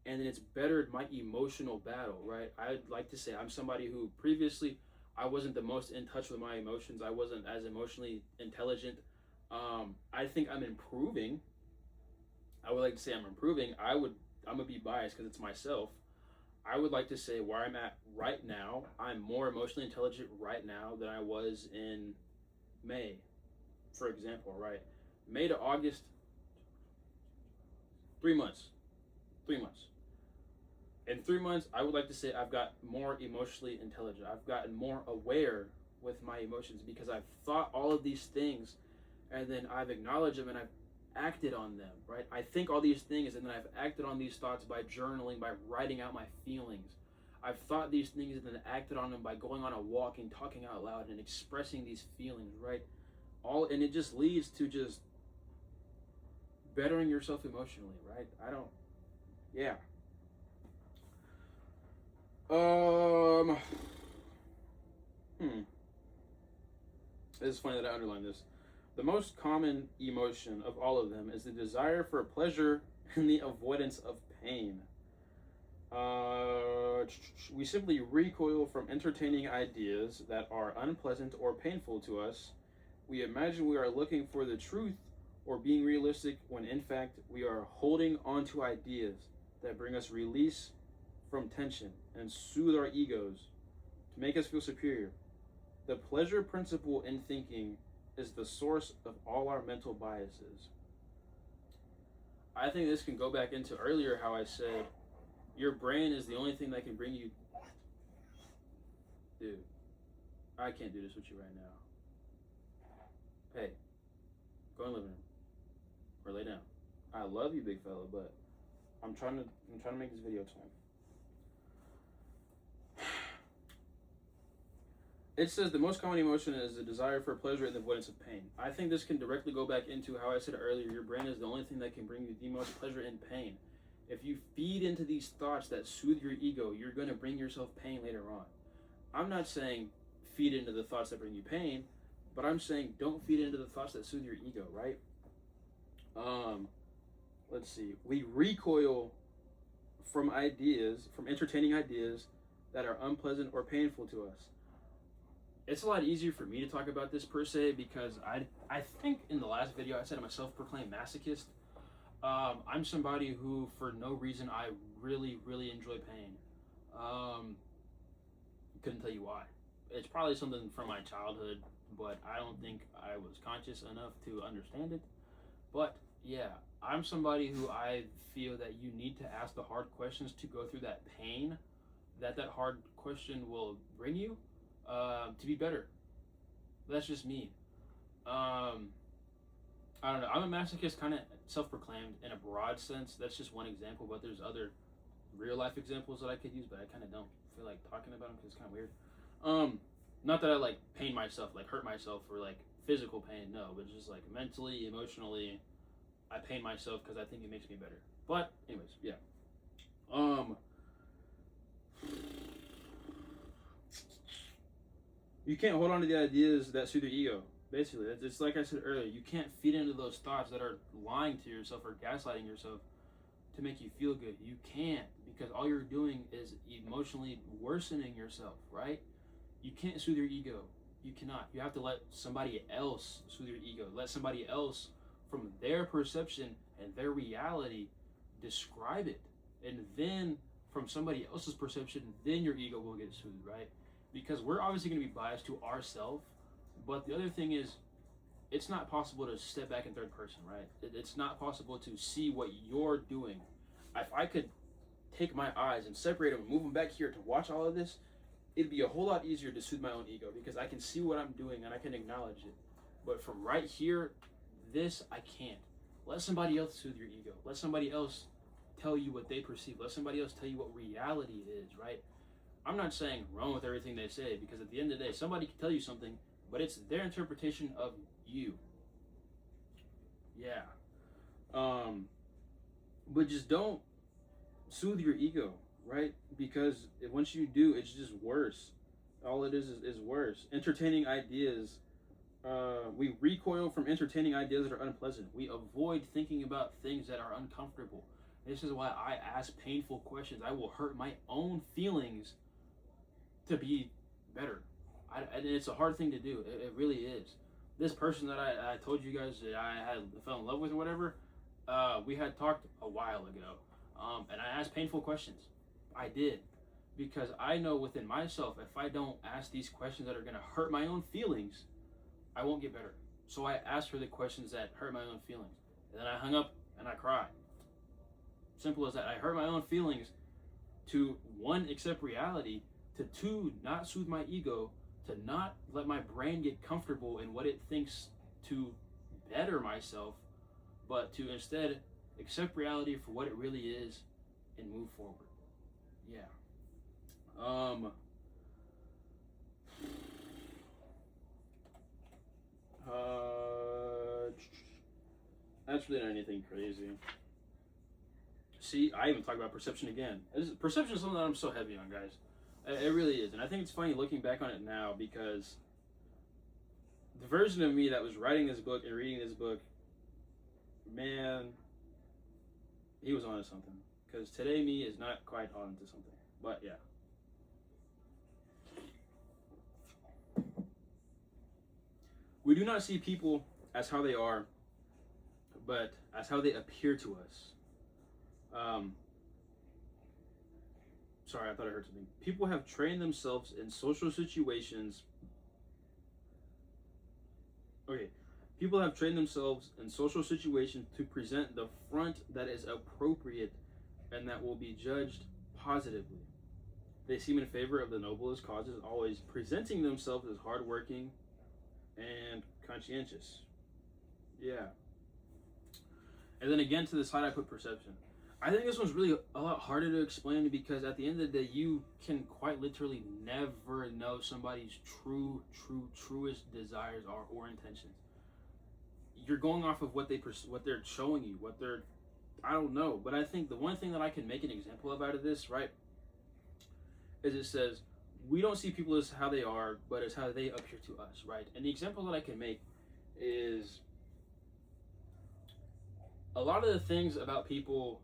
and it's bettered my emotional battle, right? I'd like to say I'm somebody who previously I wasn't the most in touch with my emotions. I wasn't as emotionally intelligent. I think I'm improving. I would like to say I'm improving. I'm gonna be biased because it's myself. I would like to say where I'm at right now, I'm more emotionally intelligent right now than I was in May, for example, right? May to August, 3 months. 3 months. In 3 months, I would like to say I've got more emotionally intelligent. I've gotten more aware with my emotions because I've thought all of these things and then I've acknowledged them and I've acted on them, right? I think all these things and then I've acted on these thoughts by journaling, by writing out my feelings. I've thought these things and then acted on them by going on a walk and talking out loud and expressing these feelings, right? And it just leads to just bettering yourself emotionally, right? Yeah. It's funny that I underlined this. The most common emotion of all of them is the desire for pleasure and the avoidance of pain. We simply recoil from entertaining ideas that are unpleasant or painful to us. We imagine we are looking for the truth or being realistic when in fact we are holding onto ideas that bring us release from tension and soothe our egos to make us feel superior. The pleasure principle in thinking is the source of all our mental biases. I think this can go back into earlier how I said your brain is the only thing that can bring you. Dude, I can't do this with you right now. Hey, go in the living room or lay down. I love you, big fella, but I'm trying to make this video time. It says the most common emotion is the desire for pleasure and the avoidance of pain. I think this can directly go back into how I said earlier, your brain is the only thing that can bring you the most pleasure and pain. If you feed into these thoughts that soothe your ego, you're going to bring yourself pain later on. I'm not saying feed into the thoughts that bring you pain, but I'm saying don't feed into the thoughts that soothe your ego, right? Let's see. We recoil from entertaining ideas that are unpleasant or painful to us. It's a lot easier for me to talk about this per se because I think in the last video I said I'm a self-proclaimed masochist. I'm somebody who, for no reason, I really, really enjoy pain. Couldn't tell you why. It's probably something from my childhood, but I don't think I was conscious enough to understand it. But yeah, I'm somebody who I feel that you need to ask the hard questions to go through that pain that hard question will bring you. To be better. That's just me. I don't know. I'm a masochist, kind of self-proclaimed in a broad sense. That's just one example, but there's other real-life examples that I could use, but I kind of don't feel like talking about them because it's kind of weird. Not that I like pain myself, like hurt myself or like physical pain, no, but just like mentally, emotionally, I pain myself because I think it makes me better. But anyways, yeah. You can't hold on to the ideas that soothe your ego. Basically, it's just like I said earlier. You can't feed into those thoughts that are lying to yourself or gaslighting yourself to make you feel good. You can't, because all you're doing is emotionally worsening yourself, right? You can't soothe your ego. You cannot. You have to let somebody else soothe your ego. Let somebody else, from their perception and their reality, describe it. And then, from somebody else's perception, then your ego will get soothed, right? Because we're obviously going to be biased to ourselves. But the other thing is, it's not possible to step back in third person, right? It's not possible to see what you're doing. If I could take my eyes and separate them and move them back here to watch all of this, it'd be a whole lot easier to soothe my own ego because I can see what I'm doing and I can acknowledge it. But from right here, this I can't. Let somebody else soothe your ego. Let somebody else tell you what they perceive. Let somebody else tell you what reality is, right? I'm not saying run with everything they say, because at the end of the day, somebody can tell you something, but it's their interpretation of you. Yeah. But just don't soothe your ego, right? Because once you do, it's just worse. All it is worse. Entertaining ideas. We recoil from entertaining ideas that are unpleasant. We avoid thinking about things that are uncomfortable. This is why I ask painful questions. I will hurt my own feelings to be better. And it's a hard thing to do. It really is. This person that I told you guys that I had fell in love with or whatever, we had talked a while ago. And I asked painful questions. I did. Because I know within myself, if I don't ask these questions that are going to hurt my own feelings, I won't get better. So I asked her the questions that hurt my own feelings. And then I hung up and I cried. Simple as that. I hurt my own feelings to, one, accept reality, to two, not soothe my ego, to not let my brain get comfortable in what it thinks to better myself, but to instead accept reality for what it really is and move forward. Yeah. That's really not anything crazy. See, I even talk about perception again. Perception is something that I'm so heavy on, guys. It really is. And I think it's funny looking back on it now, because the version of me that was writing this book and reading this book, man, he was onto something. Because today me is not quite onto something. But yeah. We do not see people as how they are, but as how they appear to us. Sorry, I thought I heard something. People have trained themselves in social situations. Okay. People have trained themselves in social situations to present the front that is appropriate and that will be judged positively. They seem in favor of the noblest causes, always presenting themselves as hardworking and conscientious. Yeah. And then again, to the side I put perception. I think this one's really a lot harder to explain, because at the end of the day, you can quite literally never know somebody's truest desires are or intentions. You're going off of what they're showing you, I don't know. But I think the one thing that I can make an example of out of this, right, is it says, we don't see people as how they are, but as how they appear to us, right? And the example that I can make is a lot of the things about people,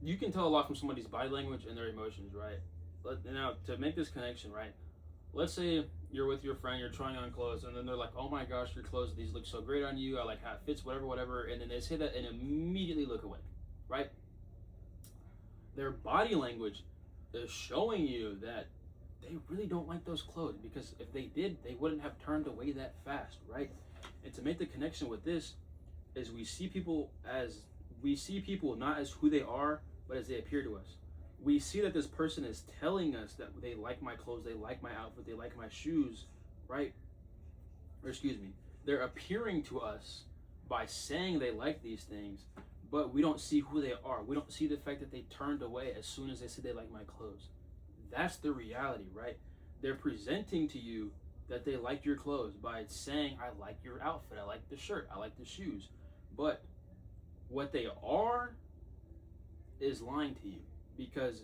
you can tell a lot from somebody's body language and their emotions, right? Now, to make this connection, right, let's say you're with your friend, you're trying on clothes, and then they're like, oh my gosh, your clothes, these look so great on you, I like how it fits, whatever, and then they say that and immediately look away, right? Their body language is showing you that they really don't like those clothes, because if they did, they wouldn't have turned away that fast, right? And to make the connection with this is we see people not as who they are, but as they appear to us. We see that this person is telling us that they like my clothes, they like my outfit, they like my shoes, right? Or excuse me, they're appearing to us by saying they like these things, but we don't see who they are. We don't see the fact that they turned away as soon as they said they like my clothes. That's the reality, right? They're presenting to you that they like your clothes by saying, I like your outfit, I like the shirt, I like the shoes. But what they are is lying to you, because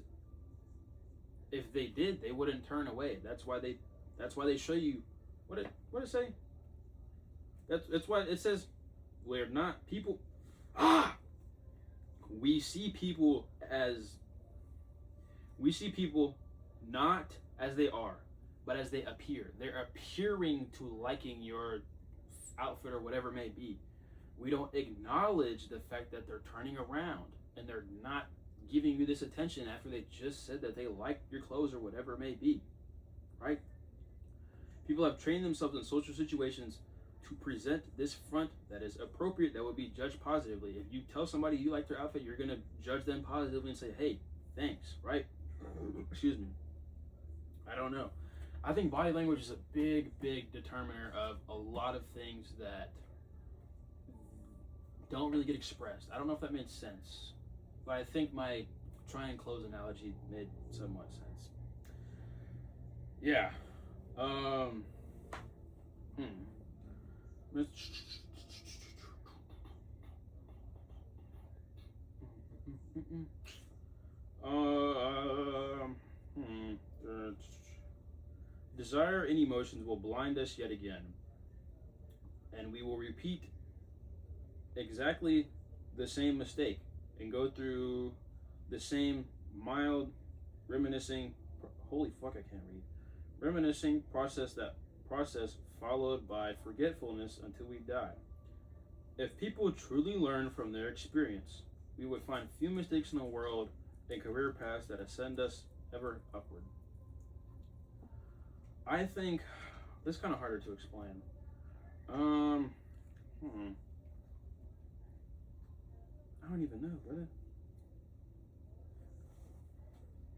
if they did, they wouldn't turn away. That's why That's why they show you what it say. That's why it says we're not people. We see people not as they are, but as they appear. They're appearing to liking your outfit or whatever it may be. We don't acknowledge the fact that they're turning around and they're not giving you this attention after they just said that they like your clothes or whatever it may be, right? People have trained themselves in social situations to present this front that is appropriate, that will be judged positively. If you tell somebody you like their outfit, you're going to judge them positively and say, hey, thanks, right? Excuse me. I don't know. I think body language is a big, big determiner of a lot of things that don't really get expressed. I don't know if that made sense, but I think my try and close analogy made somewhat sense. Yeah. Desire and emotions will blind us yet again, and we will repeat exactly the same mistake and go through the same mild reminiscing process followed by forgetfulness until we die. If people truly learn from their experience, we would find few mistakes in the world and career paths that ascend us ever upward. I think this is kind of harder to explain. I don't even know, brother.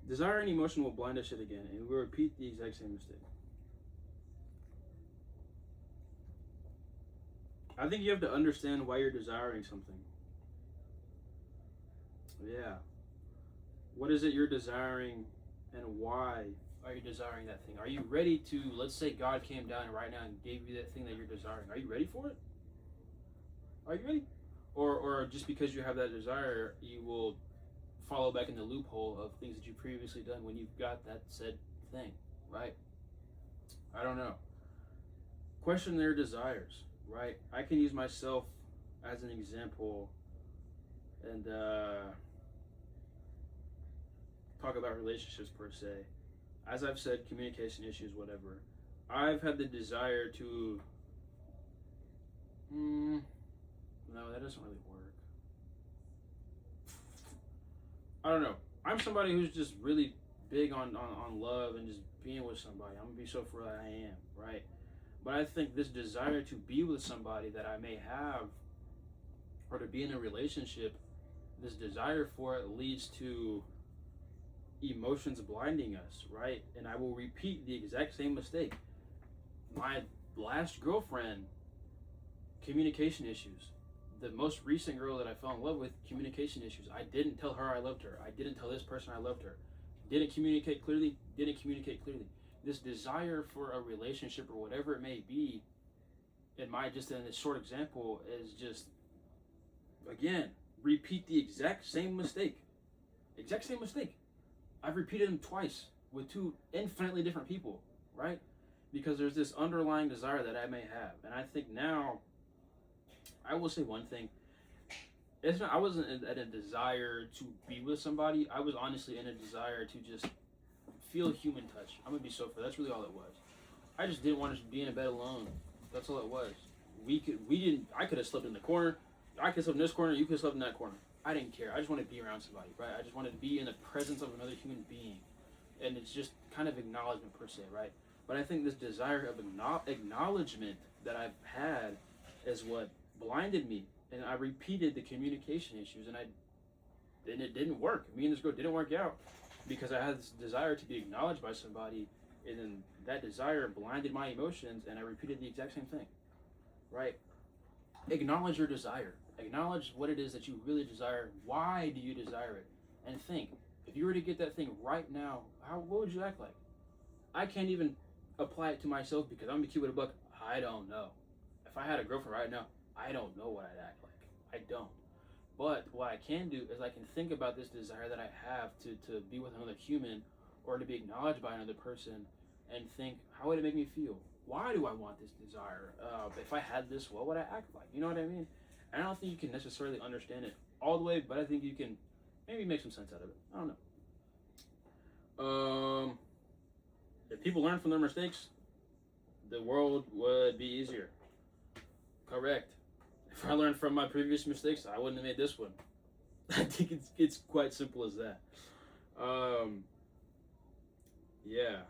Desire and emotion will blind us yet again, and we'll repeat the exact same mistake. I think you have to understand why you're desiring something. Yeah. What is it you're desiring, and why are you desiring that thing? Are you ready to, let's say God came down right now and gave you that thing that you're desiring. Are you ready for it? Are you ready? Or just because you have that desire, you will follow back in the loophole of things that you've previously done when you've got that said thing, right? I don't know. Question their desires, right? I can use myself as an example and talk about relationships per se. As I've said, communication issues, whatever. I've had the desire to... No, that doesn't really work. I don't know. I'm somebody who's just really big on love and just being with somebody. I'm going to be so for what I am, right? But I think this desire to be with somebody that I may have or to be in a relationship, this desire for it leads to emotions blinding us, right? And I will repeat the exact same mistake. My last girlfriend, communication issues. The most recent girl that I fell in love with, communication issues. I didn't tell her I loved her. I didn't tell this person I loved her. Didn't communicate clearly. This desire for a relationship or whatever it may be, in this short example, is just, again, repeat the exact same mistake. I've repeated them twice with two infinitely different people, right? Because there's this underlying desire that I may have. And I think now, I will say one thing. I wasn't at a desire to be with somebody. I was honestly in a desire to just feel human touch. I'm gonna be so fair. That's really all it was. I just didn't want to be in a bed alone. That's all it was. I could have slept in the corner. I could have slept in this corner. You could have slept in that corner. I didn't care. I just wanted to be around somebody, right? I just wanted to be in the presence of another human being. And it's just kind of acknowledgement per se, right? But I think this desire of acknowledgement that I've had is what blinded me. And I repeated the communication issues, and it didn't work. Me and this girl didn't work out because I had this desire to be acknowledged by somebody, and then that desire blinded my emotions, and I repeated the exact same thing, right? Acknowledge your desire. Acknowledge what it is that you really desire. Why do you desire it? And think, if you were to get that thing right now, what would you act like? I can't even apply it to myself because I'm gonna be cute with a book. I don't know. If I had a girlfriend right now, I don't know what I'd act like. I don't. But what I can do is I can think about this desire that I have to be with another human or to be acknowledged by another person and think, how would it make me feel? Why do I want this desire? If I had this, what would I act like? You know what I mean? And I don't think you can necessarily understand it all the way, but I think you can maybe make some sense out of it. I don't know. If people learn from their mistakes, the world would be easier. Correct. If I learned from my previous mistakes, I wouldn't have made this one. I think it's quite simple as that. Yeah.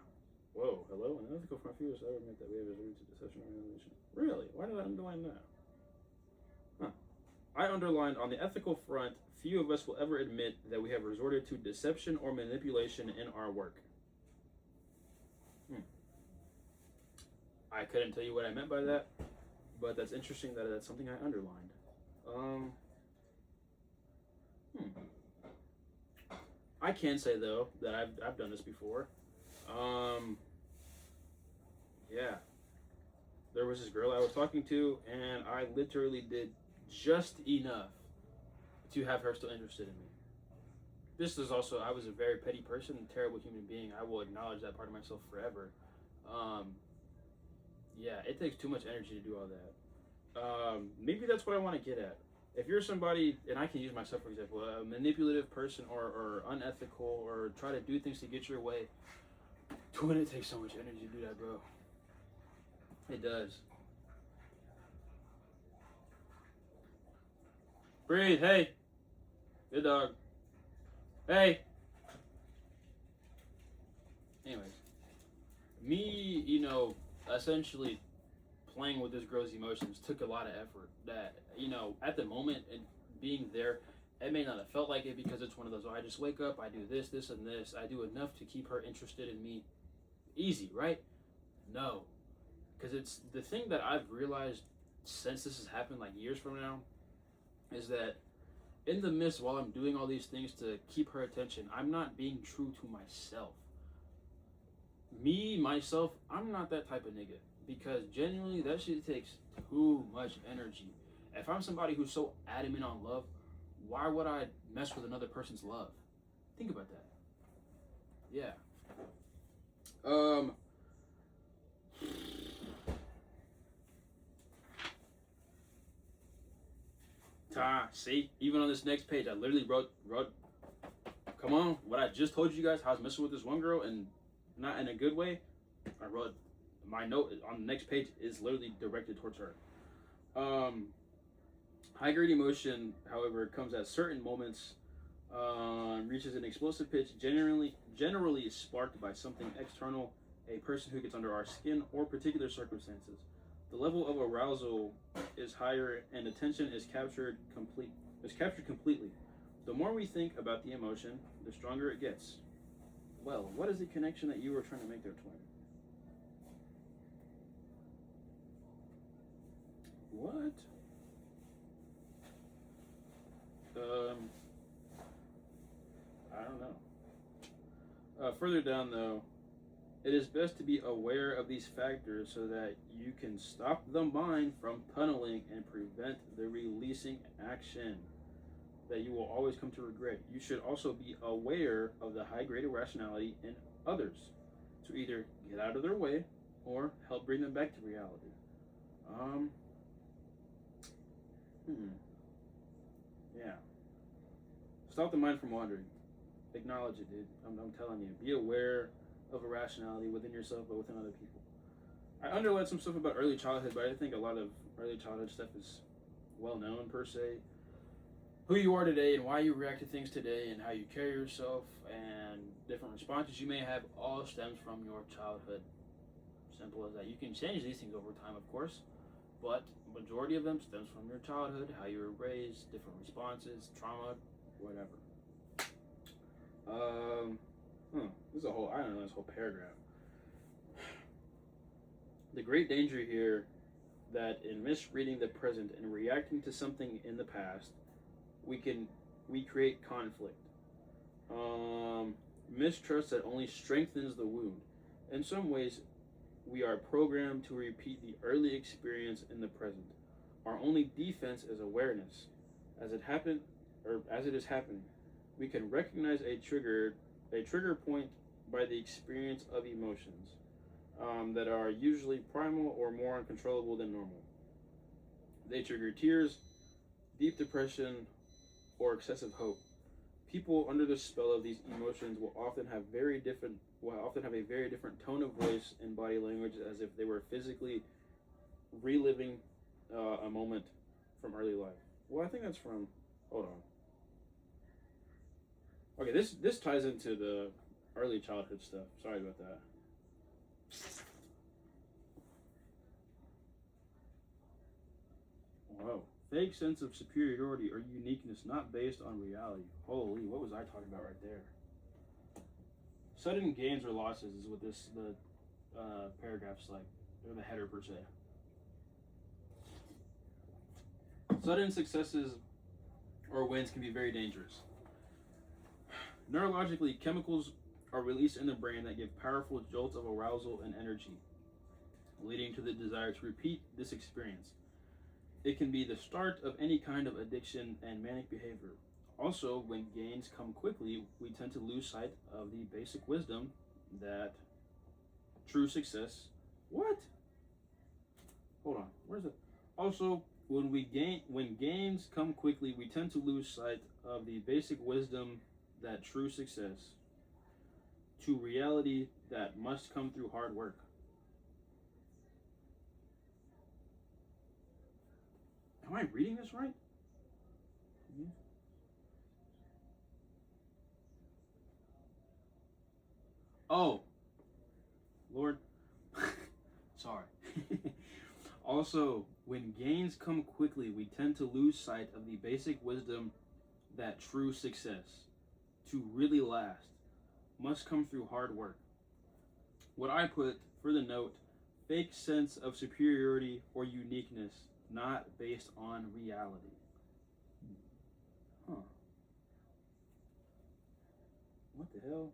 Whoa, hello? An ethical front view, so I would make that we have a to deception or manipulation. Really? Why did I underline that? Huh. I underlined on the ethical front, few of us will ever admit that we have resorted to deception or manipulation in our work. I couldn't tell you what I meant by that, but that's interesting that that's something I underlined. I can say though that I've done this before. Yeah. There was this girl I was talking to, and I literally did just enough to have her still interested in me. This is also, I was a very petty person, a terrible human being. I will acknowledge that part of myself forever. Yeah, it takes too much energy to do all that. Maybe that's what I want to get at. If you're somebody, and I can use myself for example, a manipulative person or unethical or try to do things to get your way, dude, it takes so much energy to do that, bro. It does. Breathe, hey. Good dog. Hey. Anyways, me, essentially playing with this girl's emotions took a lot of effort. That, at the moment and being there, it may not have felt like it because it's one of those, I just wake up, I do this, this, and this. I do enough to keep her interested in me. Easy, right? No. Because it's the thing that I've realized since this has happened, like years from now, is that in the midst while I'm doing all these things to keep her attention, I'm not being true to myself. Myself, I'm not that type of nigga. Because genuinely, that shit takes too much energy. If I'm somebody who's so adamant on love, why would I mess with another person's love? Think about that. Yeah. See, even on this next page, I literally wrote, come on, what I just told you guys, how I was messing with this one girl, and not in a good way. I wrote, my note on the next page is literally directed towards her. High grade emotion, however, comes at certain moments, reaches an explosive pitch, generally is sparked by something external, a person who gets under our skin, or particular circumstances. The level of arousal is higher and attention is captured completely. The more we think about the emotion, the stronger it gets. Well, what is the connection that you were trying to make there, twin? What? I don't know. Further down though, it is best to be aware of these factors so that you can stop the mind from tunneling and prevent the releasing action that you will always come to regret. You should also be aware of the high grade of rationality in others to either get out of their way or help bring them back to reality. Yeah. Stop the mind from wandering. Acknowledge it, dude. I'm telling you. Be aware of irrationality within yourself, but within other people. I underlined some stuff about early childhood, but I think a lot of early childhood stuff is well known per se. Who you are today and why you react to things today and how you carry yourself and different responses you may have all stems from your childhood. Simple as that. You can change these things over time, of course, but majority of them stems from your childhood, how you were raised, different responses, trauma, whatever. This is a whole, I don't know, this whole paragraph. The great danger here that in misreading the present and reacting to something in the past, we create conflict. Mistrust that only strengthens the wound. In some ways, we are programmed to repeat the early experience in the present. Our only defense is awareness. As it is happening, we can recognize a trigger point by the experience of emotions. that are usually primal or more uncontrollable than normal. They trigger tears, deep depression, or excessive hope. People under the spell of these emotions will often have a very different tone of voice and body language, as if they were physically reliving a moment from early life. Well, I think that's from. Hold on. Okay, this ties into the early childhood stuff. Sorry about that. Wow. Fake sense of superiority or uniqueness not based on reality. Holy, what was I talking about right there? Sudden gains or losses is what the paragraph's like, or the header per se. Sudden successes or wins can be very dangerous. Neurologically, chemicals are released in the brain that give powerful jolts of arousal and energy, leading to the desire to repeat this experience. It can be the start of any kind of addiction and manic behavior. Also, when gains come quickly, we tend to lose sight of the basic wisdom that true success. What? Hold on. Where's it? Also, when gains come quickly, we tend to lose sight of the basic wisdom that true success to reality that must come through hard work. Am I reading this right? Oh, Lord. Sorry. Also, when gains come quickly, we tend to lose sight of the basic wisdom that true success, to really last, must come through hard work. What I put for the note, fake sense of superiority or uniqueness, not based on reality. Huh. What the hell?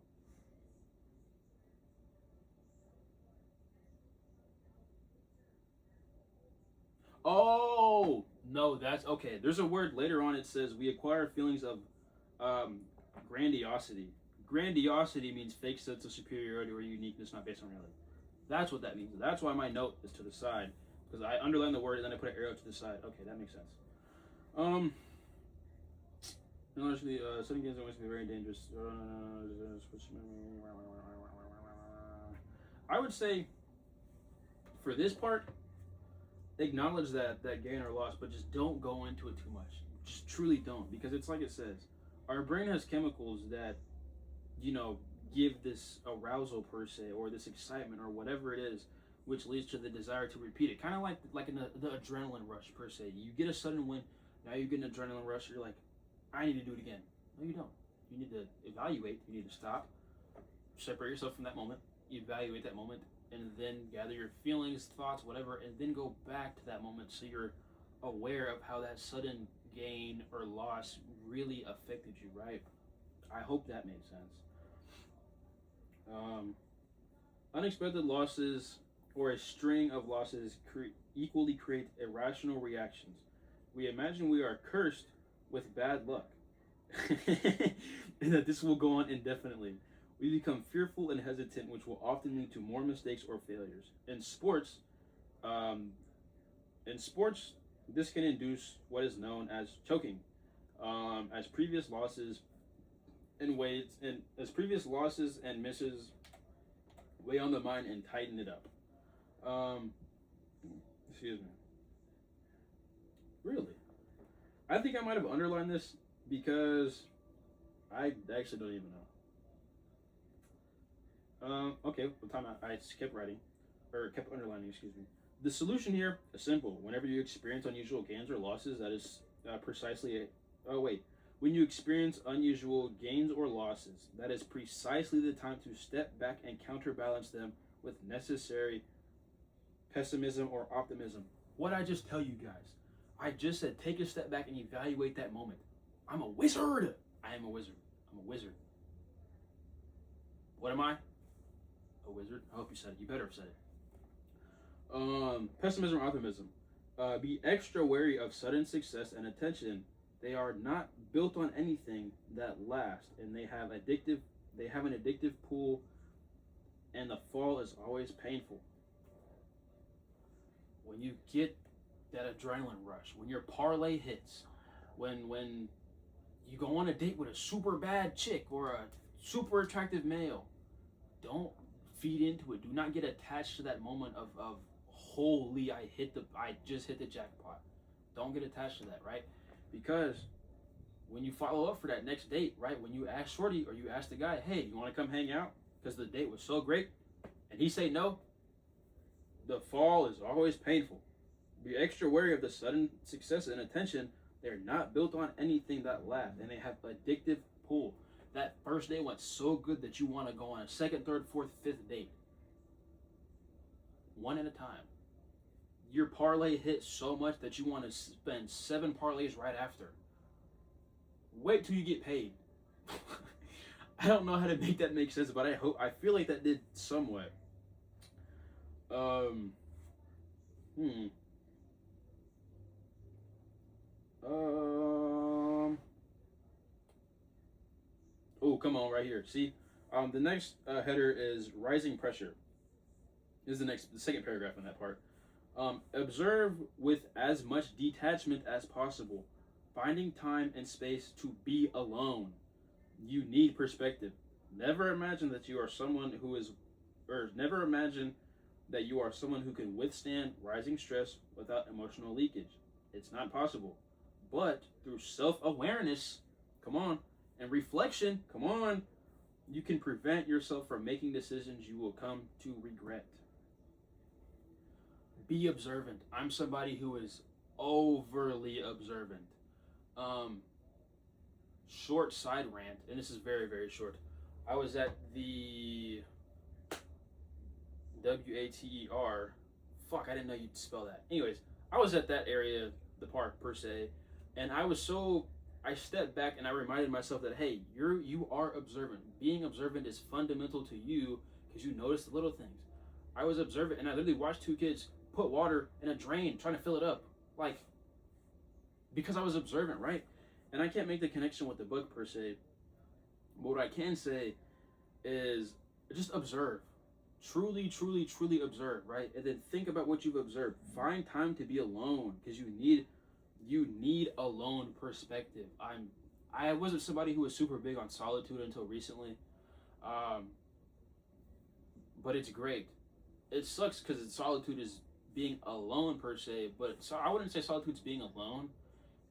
Oh, no, that's okay. There's a word later on. It says we acquire feelings of um, grandiosity. Grandiosity means fake sense of superiority or uniqueness, not based on reality. That's what that means. That's why my note is to the side, because I underlined the word and then I put an arrow to the side. Okay, that makes sense. Um, Honestly, setting games always be very dangerous. I would say for this part, acknowledge that gain or loss, but just don't go into it too much. Just truly don't, because it's like it says, our brain has chemicals that you know give this arousal per se, or this excitement, or whatever it is, which leads to the desire to repeat it. Kind of like in the adrenaline rush per se. You get a sudden win, now you get an adrenaline rush. You're like, I need to do it again. No, you don't. You need to evaluate. You need to stop, separate yourself from that moment, evaluate that moment, and then gather your feelings, thoughts, whatever, and then go back to that moment so you're aware of how that sudden gain or loss really affected you, right? I hope that made sense. Um, Unexpected losses or a string of losses equally create irrational reactions. We imagine we are cursed with bad luck and that this will go on indefinitely. We become fearful and hesitant, which will often lead to more mistakes or failures. Um, in sports, this can induce what is known as choking, as previous losses and misses weigh on the mind and tighten it up. Um, Excuse me. Really, I think I might have underlined this because I actually don't even know. Okay, well, time out. I kept writing, or kept underlining, excuse me. The solution here is simple. Whenever you experience unusual gains or losses, that is precisely a. Oh, wait. When you experience unusual gains or losses, that is precisely the time to step back and counterbalance them with necessary pessimism or optimism. What did I just tell you guys? I just said take a step back and evaluate that moment. I'm a wizard. I am a wizard. I'm a wizard. What am I? A wizard? I hope you said it. You better have said it. Pessimism or optimism. Be extra wary of sudden success and attention. They are not built on anything that lasts, and they have an addictive pull and the fall is always painful. When you get that adrenaline rush, when your parlay hits, when you go on a date with a super bad chick or a super attractive male, don't feed into it. Do not get attached to that moment of holy, I just hit the jackpot. Don't get attached to that, right? Because when you follow up for that next date, right? When you ask Shorty or you ask the guy, hey, you want to come hang out because the date was so great, and he say no, the fall is always painful. Be extra wary of the sudden success and attention. They're not built on anything that lasts, and they have addictive pull. That first day went so good that you want to go on a second, third, fourth, fifth date. One at a time. Your parlay hit so much that you want to spend 7 parlays right after. Wait till you get paid. I don't know how to make that make sense, but I feel like that did somewhat. Um Oh, come on, right here. See, the next header is rising pressure. This is the second paragraph in that part. Observe with as much detachment as possible, finding time and space to be alone. You need perspective. Never imagine that you are someone who is, or never imagine that you are someone who can withstand rising stress without emotional leakage. It's not possible. But through self-awareness, come on, and reflection, come on, you can prevent yourself from making decisions you will come to regret. Be observant. I'm somebody who is overly observant. Short side rant, and this is very, very short. I was at the WATER. Fuck, I didn't know you'd spell that. Anyways, I was at that area, the park per se, and I stepped back and I reminded myself that, hey, you are observant. Being observant is fundamental to you because you notice the little things. I was observant and I literally watched 2 kids put water in a drain trying to fill it up. Like, because I was observant, right? And I can't make the connection with the book per se. But what I can say is just observe. Truly, truly, truly observe, right? And then think about what you've observed. Find time to be alone because you need alone perspective. I wasn't somebody who was super big on solitude until recently. But it's great. It sucks because solitude is being alone per se, but so I wouldn't say solitude's being alone.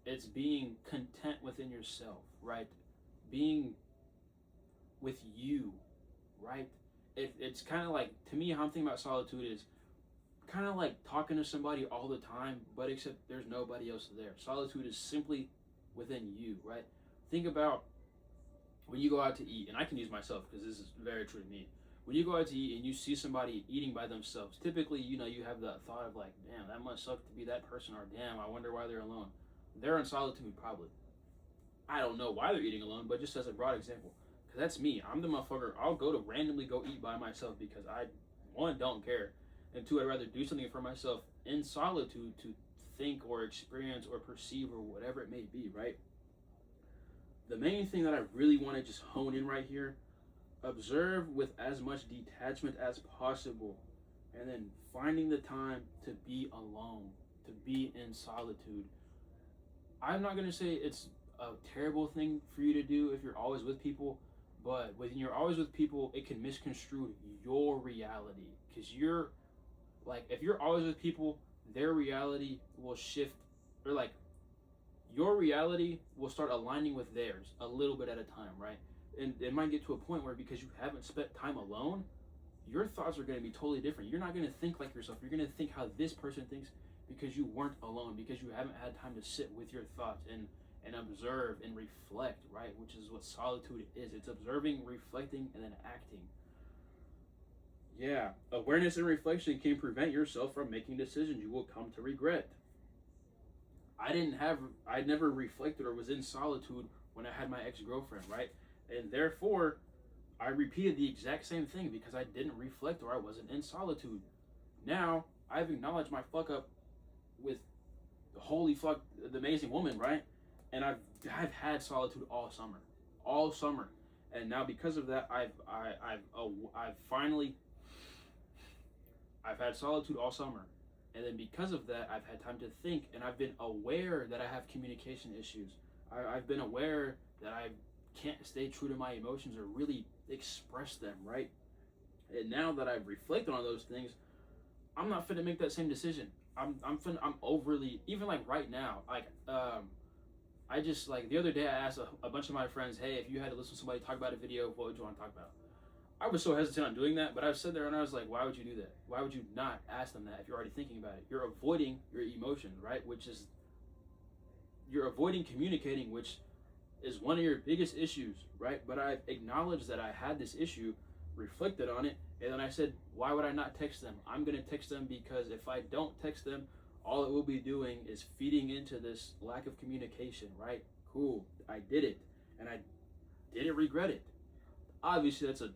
It's being content within yourself, right? Being with you, right? It's kind of like, to me, how I'm thinking about solitude is kind of like talking to somebody all the time, but except there's nobody else there. Solitude is simply within you, right? Think about when you go out to eat, and I can use myself because this is very true to me. When you go out to eat and you see somebody eating by themselves, typically, you have the thought of like, damn, that must suck to be that person, or damn, I wonder why they're alone. They're in solitude, probably. I don't know why they're eating alone, but just as a broad example. Because that's me. I'm the motherfucker. I'll randomly go eat by myself because I, 1, don't care, and 2, I'd rather do something for myself in solitude to think or experience or perceive or whatever it may be, right? The main thing that I really want to just hone in right here, observe with as much detachment as possible, and then finding the time to be alone, to be in solitude. I'm not going to say it's a terrible thing for you to do if you're always with people, but when you're always with people, it can misconstrue your reality. Because if you're always with people, their reality will shift, or like, your reality will start aligning with theirs a little bit at a time, right? And it might get to a point where, because you haven't spent time alone, your thoughts are going to be totally different. You're not going to think like yourself. You're going to think how this person thinks because you weren't alone, because you haven't had time to sit with your thoughts and observe and reflect, right? Which is what solitude is. It's observing, reflecting, and then acting. Yeah, awareness and reflection can prevent yourself from making decisions you will come to regret. I never reflected or was in solitude when I had my ex-girlfriend, right? And therefore, I repeated the exact same thing because I didn't reflect or I wasn't in solitude. Now, I've acknowledged my fuck up with holy fuck, the amazing woman, right? And I've had solitude all summer, and now because of that, I've finally I've had solitude all summer. And then because of that, I've had time to think, and I've been aware that I have communication issues. I've been aware that I can't stay true to my emotions or really express them, right? And now that I've reflected on those things, I'm not finna make that same decision. I'm overly, even like right now, I just, like, the other day I asked a bunch of my friends, hey, if you had to listen to somebody talk about a video, what would you want to talk about? I was so hesitant on doing that, but I was sitting there and I was like, why would you do that? Why would you not ask them that if you're already thinking about it? You're avoiding your emotions, right? You're avoiding communicating, which is one of your biggest issues, right? But I've acknowledged that I had this issue, reflected on it, and then I said, why would I not text them? I'm going to text them because if I don't text them, all it will be doing is feeding into this lack of communication, right? Cool, I did it, and I didn't regret it. Obviously, that's a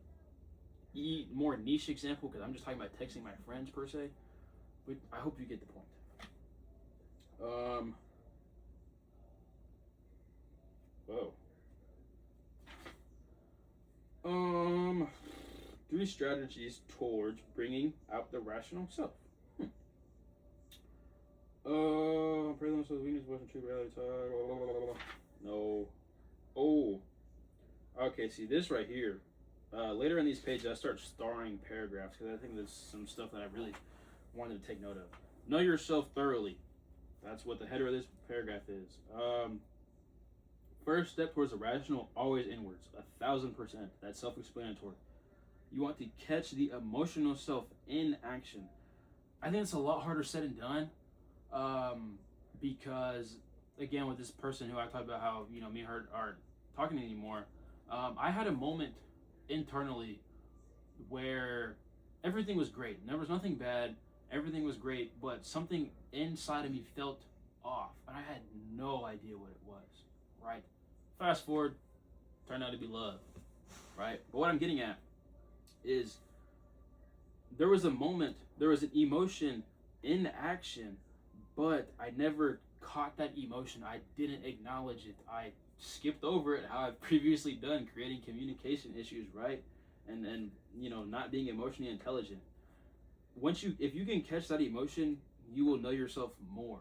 more niche example because I'm just talking about texting my friends per se, but I hope you get the point. Whoa. 3 strategies towards bringing out the rational self. President says weakness wasn't true reality. No. Oh. Okay, see this right here. Later in these pages, I start starring paragraphs because I think there's some stuff that I really wanted to take note of. Know yourself thoroughly. That's what the header of this paragraph is. First step towards the rational, always inwards. 1,000%. That's self-explanatory. You want to catch the emotional self in action. I think it's a lot harder said than done, because again, with this person who I talked about how me and her aren't talking anymore, I had a moment internally where everything was great. There was nothing bad. Everything was great, but something inside of me felt off, and I had no idea what it was. Right? Fast forward, turned out to be love. Right? But what I'm getting at is there was a moment, there was an emotion in action, but I never caught that emotion. I didn't acknowledge it. I skipped over it, how I've previously done, creating communication issues, right? And not being emotionally intelligent. If you can catch that emotion, you will know yourself more.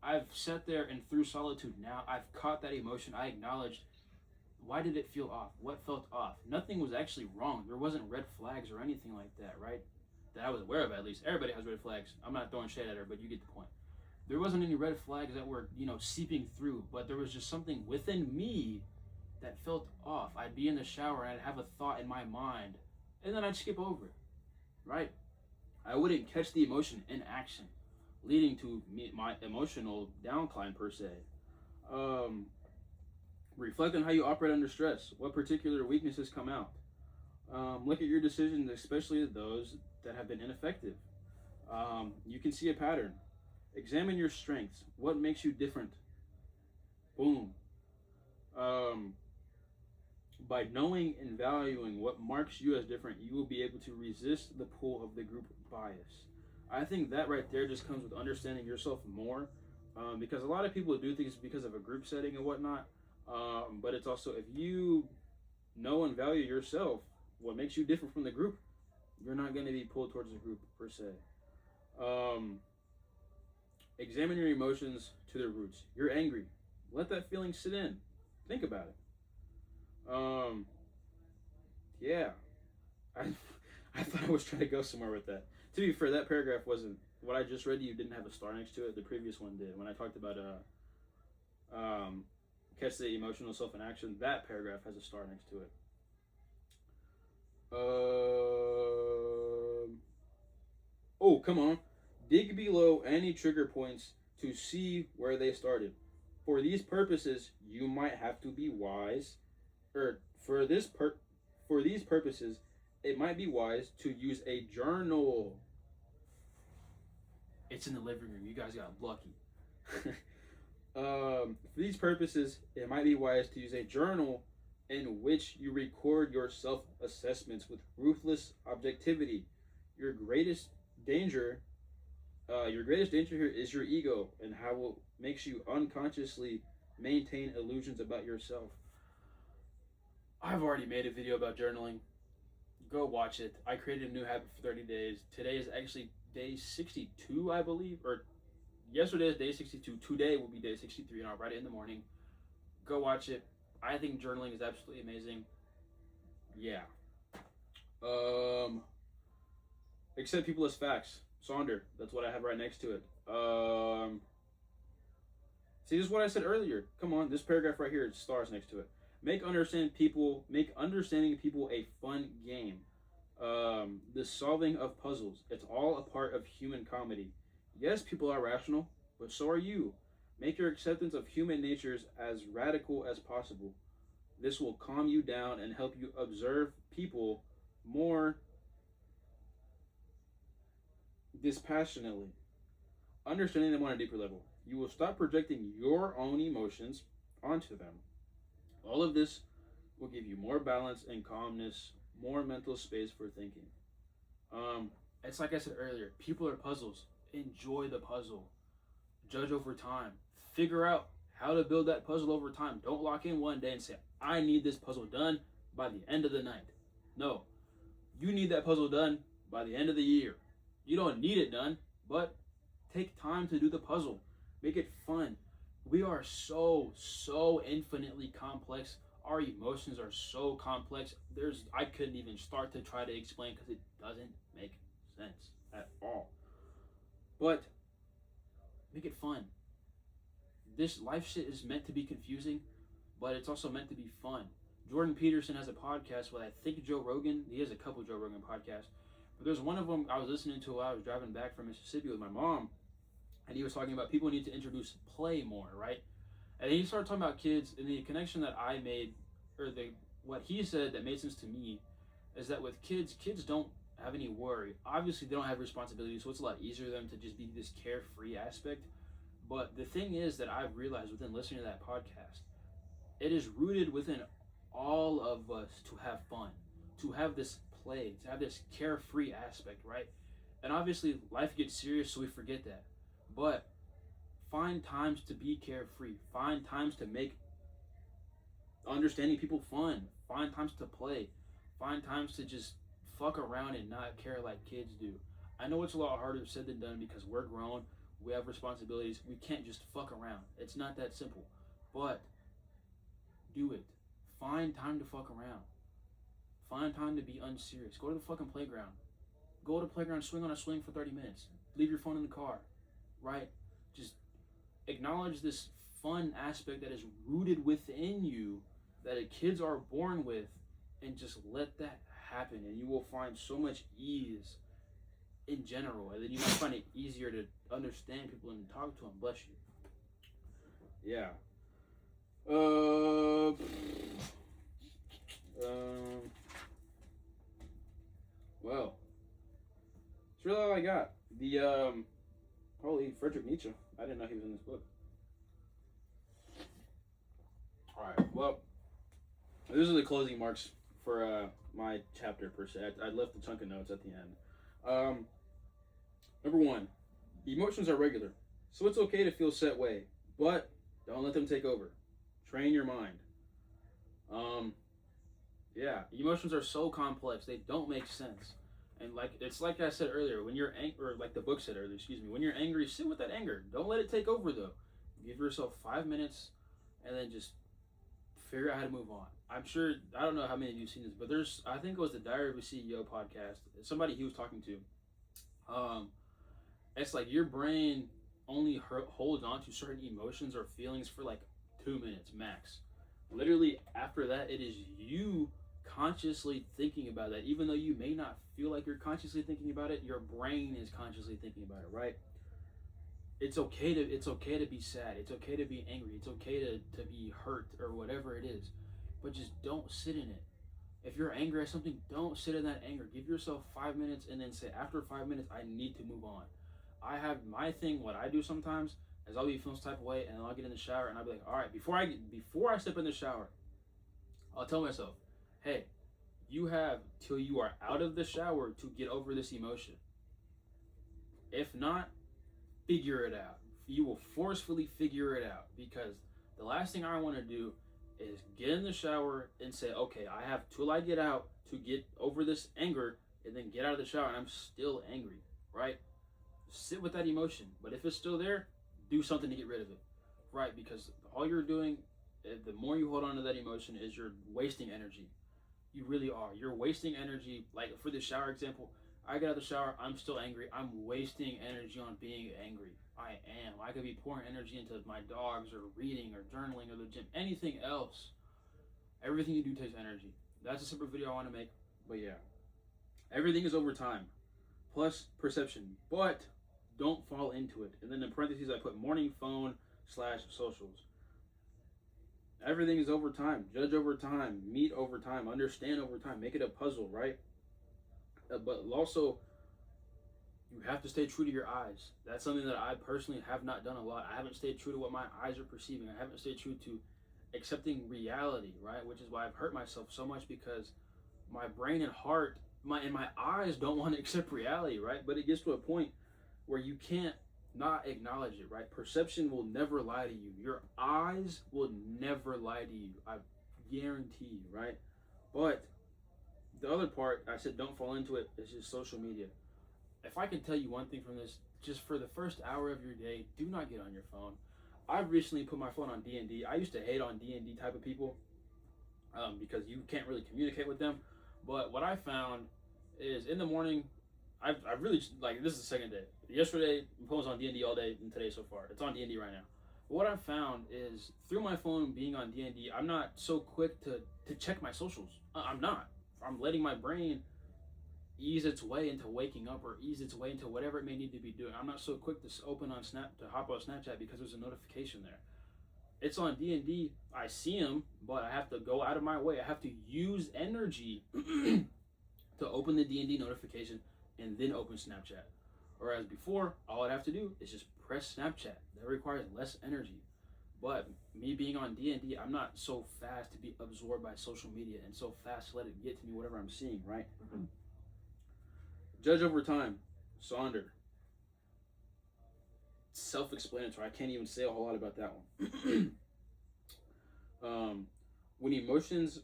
I've sat there and through solitude now, I've caught that emotion. I acknowledged, why did it feel off? What felt off? Nothing was actually wrong. There wasn't red flags or anything like that, right? That I was aware of, at least. Everybody has red flags. I'm not throwing shade at her, but you get the point. There wasn't any red flags that were, seeping through, but there was just something within me that felt off. I'd be in the shower and I'd have a thought in my mind, and then I'd skip over it, right? I wouldn't catch the emotion in action, leading to my emotional downcline per se. Reflect on how you operate under stress. What particular weaknesses come out? Look at your decisions, especially those that have been ineffective. You can see a pattern. Examine your strengths. What makes you different? Boom. By knowing and valuing what marks you as different, you will be able to resist the pull of the group bias. I think that right there just comes with understanding yourself more, because a lot of people do things because of a group setting and whatnot, but it's also, if you know and value yourself, what makes you different from the group, you're not going to be pulled towards the group per se. Examine your emotions to their roots. You're angry. Let that feeling sit in. Think about it. Yeah. I thought I was trying to go somewhere with that. To be fair, that paragraph wasn't, what I just read to you didn't have a star next to it. The previous one did. When I talked about catch the emotional self in action, that paragraph has a star next to it. Oh, come on. Dig below any trigger points to see where they started. For these purposes, you might have to be wise, or for these purposes, it might be wise to use a journal. It's in the living room. You guys got lucky. For these purposes, it might be wise to use a journal in which you record your self-assessments with ruthless objectivity. Your greatest danger here is your ego and how it makes you unconsciously maintain illusions about yourself. I've already made a video about journaling. Go watch it. I created a new habit for 30 days. Today is actually day 62, I believe, or yesterday is day 62. Today will be day 63, and I'll write it in the morning. Go watch it. I think journaling is absolutely amazing. Yeah. Accept people as facts. Sonder. That's what I have right next to it. See, this is what I said earlier. Come on, this paragraph right here, it's stars next to it. Make understanding people a fun game. The solving of puzzles. It's all a part of human comedy. Yes, people are rational, but so are you. Make your acceptance of human natures as radical as possible. This will calm you down and help you observe people more dispassionately, understanding them on a deeper level. You will stop projecting your own emotions onto them. All of this will give you more balance and calmness, more mental space for thinking. It's like I said earlier, people are puzzles. Enjoy the puzzle. Judge over time. Figure out how to build that puzzle over time. Don't lock in one day and say, I need this puzzle done by the end of the night. No, you need that puzzle done by the end of the year. You don't need it done, but take time to do the puzzle. Make it fun. We are so infinitely complex. Our emotions are so complex. I couldn't even start to try to explain because it doesn't make sense at all. But make it fun. This life shit is meant to be confusing, but it's also meant to be fun. Jordan Peterson has a podcast with, I think, Joe Rogan. He has a couple Joe Rogan podcasts. But there's one of them I was listening to while I was driving back from Mississippi with my mom. And he was talking about people need to introduce play more, right? And then he started talking about kids, and the connection that I made, or what he said that made sense to me, is that with kids don't have any worry. Obviously, they don't have responsibility, so it's a lot easier for them to just be this carefree aspect. But the thing is that I've realized within listening to that podcast, it is rooted within all of us to have fun, to have this play, to have this carefree aspect, right? And obviously, life gets serious, so we forget that. But find times to be carefree. Find times to make understanding people fun. Find times to play. Find times to just fuck around and not care like kids do. I know it's a lot harder said than done because we're grown. We have responsibilities. We can't just fuck around. It's not that simple. But do it. Find time to fuck around. Find time to be unserious. Go to the fucking playground. Go to the playground, swing on a swing for 30 minutes. Leave your phone in the car. Right? Just acknowledge this fun aspect that is rooted within you that kids are born with, and just let that happen, and you will find so much ease in general, and then you might find it easier to understand people and talk to them. Bless you. Yeah. Well, that's really all I got. Holy Friedrich Nietzsche. I didn't know he was in this book. Alright, well, these are the closing marks for my chapter per se. I left a chunk of notes at the end. Number one, emotions are regular. So it's okay to feel set way, but don't let them take over. Train your mind. Yeah, emotions are so complex. They don't make sense. And it's like I said earlier, when you're angry, or like the book said earlier, when you're angry, sit with that anger. Don't let it take over though. Give yourself 5 minutes and then just figure out how to move on. I'm sure, I don't know how many of you have seen this, but I think it was the Diary of a CEO podcast. Somebody he was talking to. It's like your brain only holds on to certain emotions or feelings for like 2 minutes max. Literally after that, it is you consciously thinking about that. Even though you may not feel like you're consciously thinking about it, your brain is consciously thinking about it, right? It's okay to be sad. It's okay to be angry. It's okay to be hurt or whatever it is. But just don't sit in it. If you're angry at something, don't sit in that anger. Give yourself 5 minutes and then say, after 5 minutes, I need to move on. I have my thing, what I do sometimes is I'll be feeling some type of way and I'll get in the shower and I'll be like, all right, before I step in the shower, I'll tell myself, hey, you have till you are out of the shower to get over this emotion. If not, figure it out. You will forcefully figure it out, because the last thing I want to do is get in the shower and say, okay, I have till I get out to get over this anger, and then get out of the shower and I'm still angry, right? sit with that emotion. But if it's still there, do something to get rid of it, right? Because all you're doing, the more you hold on to that emotion, is you're wasting energy. You really are. You're wasting energy. Like for the shower example, I get out of the shower, I'm still angry. I'm wasting energy on being angry. I am. I could be pouring energy into my dogs or reading or journaling or the gym, anything else. Everything you do takes energy. That's a separate video I want to make. But yeah, everything is over time, plus perception. But don't fall into it. And then in parentheses, I put morning phone / socials. Everything is over time. Judge over time. Meet over time. Understand over time. Make it a puzzle, right? But also, you have to stay true to your eyes. That's something that I personally have not done a lot. I haven't stayed true to what my eyes are perceiving. I haven't stayed true to accepting reality, right? Which is why I've hurt myself so much, because my brain and heart, my eyes don't want to accept reality, right? But it gets to a point where you can't not acknowledge it, right? Perception will never lie to you. Your eyes will never lie to you. I guarantee you, right? But the other part, I said don't fall into it, is just social media. If I can tell you one thing from this, just for the first hour of your day, do not get on your phone. I've recently put my phone on D&D. I used to hate on D&D type of people because you can't really communicate with them. But what I found is in the morning, I've really, like, this is the second day. Yesterday, my phone was on D&D all day, and today so far. It's on D&D right now. But what I've found is through my phone being on D&D, I'm not so quick to check my socials. I'm not. I'm letting my brain ease its way into waking up, or ease its way into whatever it may need to be doing. I'm not so quick to hop on Snapchat because there's a notification there. It's on D&D. I see them, but I have to go out of my way. I have to use energy to open the D&D notification and then open Snapchat. Whereas before, all I'd have to do is just press Snapchat. That requires less energy. But me being on D&D, I'm not so fast to be absorbed by social media and so fast to let it get to me whatever I'm seeing, right? Judge over time. Sonder. Self-explanatory. I can't even say a whole lot about that one. When emotions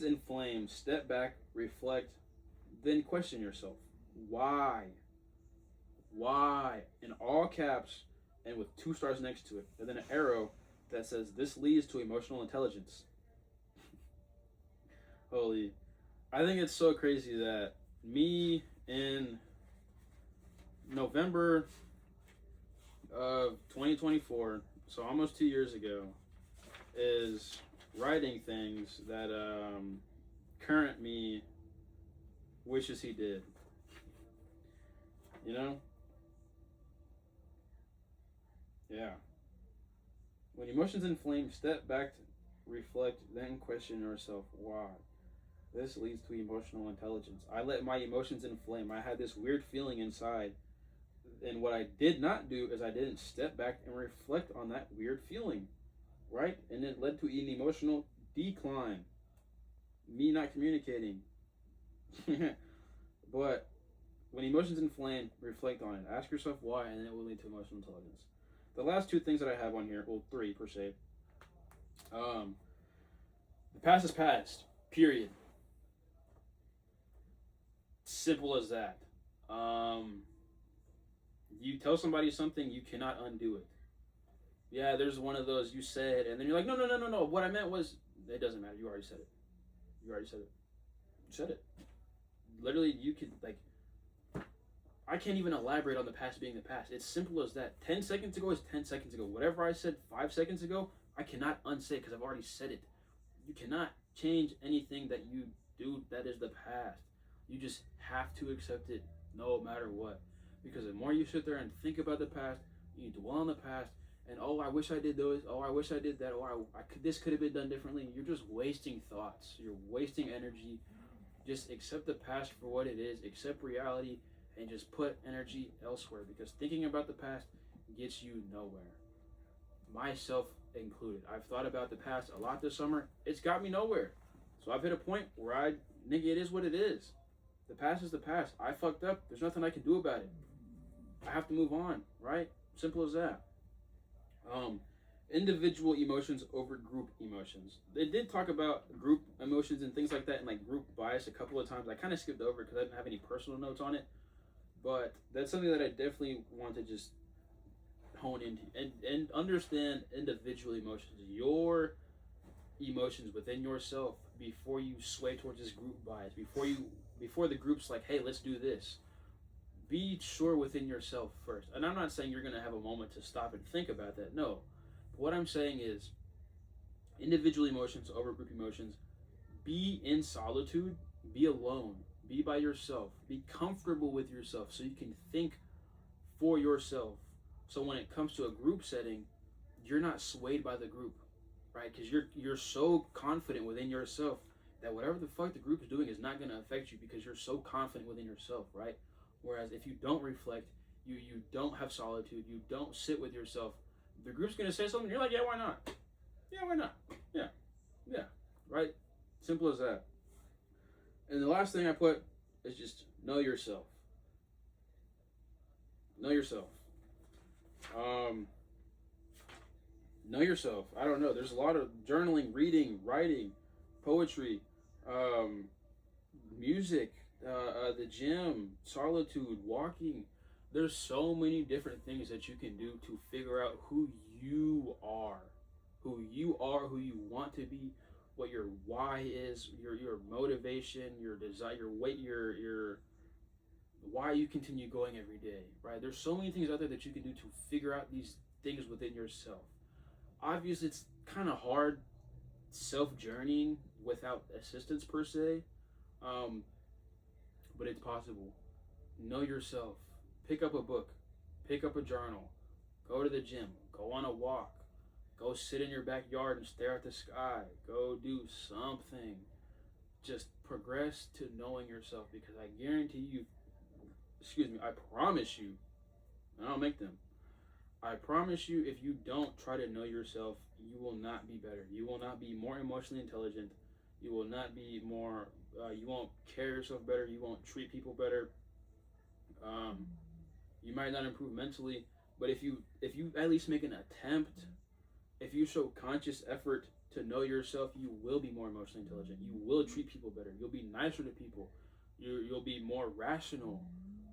inflame, step back, reflect, then question yourself. Why? Why? In all caps and with 2 stars next to it. And then an arrow that says, this leads to emotional intelligence. Holy. I think it's so crazy that me in November of 2024, so almost 2 years ago, is writing things that current me wishes he did. You know? Yeah. When emotions inflame, step back, reflect, then question yourself. Why? This leads to emotional intelligence. I let my emotions inflame. I had this weird feeling inside. And what I did not do is I didn't step back and reflect on that weird feeling. Right? And it led to an emotional decline. Me not communicating. But when emotions inflame, reflect on it. Ask yourself why, and it will lead to emotional intelligence. The last 2 things that I have on here, well, 3 per se. The past is past. Period. Simple as that. You tell somebody something, you cannot undo it. Yeah, there's one of those you said, and then you're like, no. What I meant was, it doesn't matter. You already said it. You said it. Literally, you could, like, I can't even elaborate on the past being the past. It's simple as that. 10 seconds ago is 10 seconds ago. Whatever I said 5 seconds ago, I cannot unsay because I've already said it. You cannot change anything that you do that is the past. You just have to accept it no matter what. Because the more you sit there and think about the past, you dwell on the past, and oh, I wish I did those, oh, I wish I did that, or this could have been done differently. You're just wasting thoughts. You're wasting energy. Just accept the past for what it is. Accept reality. And just put energy elsewhere, because thinking about the past gets you nowhere. Myself included. I've thought about the past a lot this summer. It's got me nowhere. So I've hit a point where nigga, it is what it is. The past is the past. I fucked up. There's nothing I can do about it. I have to move on, right? Simple as that. Individual emotions over group emotions. They did talk about group emotions and things like that, and like group bias a couple of times. I kind of skipped over because I didn't have any personal notes on it. But that's something that I definitely want to just hone into and understand individual emotions, your emotions within yourself before you sway towards this group bias, before the group's like, hey, let's do this. Be sure within yourself first. And I'm not saying you're gonna have a moment to stop and think about that. No. But what I'm saying is individual emotions over group emotions. Be in solitude, be alone, be by yourself, be comfortable with yourself so you can think for yourself. So when it comes to a group setting, you're not swayed by the group, right? Because you're so confident within yourself that whatever the fuck the group is doing is not going to affect you because you're so confident within yourself, right? Whereas if you don't reflect, you don't have solitude, you don't sit with yourself, the group's going to say something, you're like, yeah, why not? Yeah, why not? Yeah, right? Simple as that. And the last thing I put is just know yourself. Know yourself. Know yourself. I don't know. There's a lot of journaling, reading, writing, poetry, music, the gym, solitude, walking. There's so many different things that you can do to figure out who you are, who you want to be, what your why is, your motivation, your desire, your weight, your why you continue going every day, right? There's so many things out there that you can do to figure out these things within yourself. Obviously, it's kind of hard self-journeying without assistance per se, but it's possible. Know yourself. Pick up a book. Pick up a journal. Go to the gym. Go on a walk. Go sit in your backyard and stare at the sky. Go do something. Just progress to knowing yourself, because I guarantee you, I promise you, I don't make them. I promise you, if you don't try to know yourself, you will not be better. You will not be more emotionally intelligent. You will not be more, you won't carry yourself better. You won't treat people better. You might not improve mentally, but if you at least make an attempt, if you show conscious effort to know yourself, you will be more emotionally intelligent. You will treat people better. You'll be nicer to people. You'll be more rational.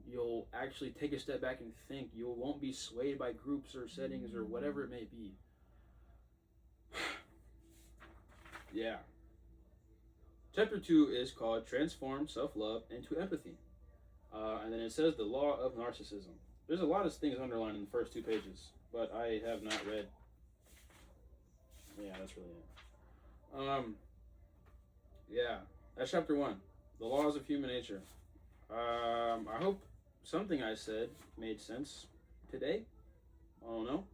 You'll actually take a step back and think. You won't be swayed by groups or settings or whatever it may be. Yeah. Chapter 2 is called Transform Self-Love into Empathy. And then it says the law of narcissism. There's a lot of things underlined in the first 2 pages, but I have not read. Yeah, that's really it. Yeah, that's chapter 1. The laws of human nature. I hope something I said made sense today. I don't know.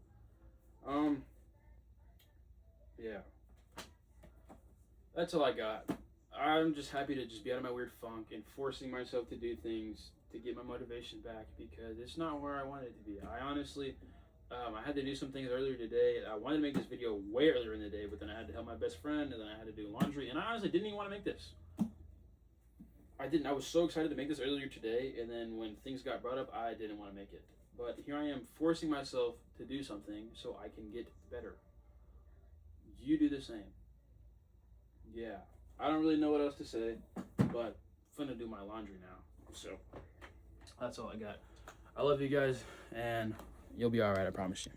Yeah. That's all I got. I'm just happy to just be out of my weird funk and forcing myself to do things to get my motivation back, because it's not where I wanted to be. I honestly, I had to do some things earlier today. I wanted to make this video way earlier in the day, but then I had to help my best friend, and then I had to do laundry, and I honestly didn't even want to make this. I was so excited to make this earlier today, and then when things got brought up, I didn't want to make it. But here I am forcing myself to do something so I can get better. You do the same. Yeah. I don't really know what else to say, but I'm finna do my laundry now. So that's all I got. I love you guys, and you'll be alright, I promise you.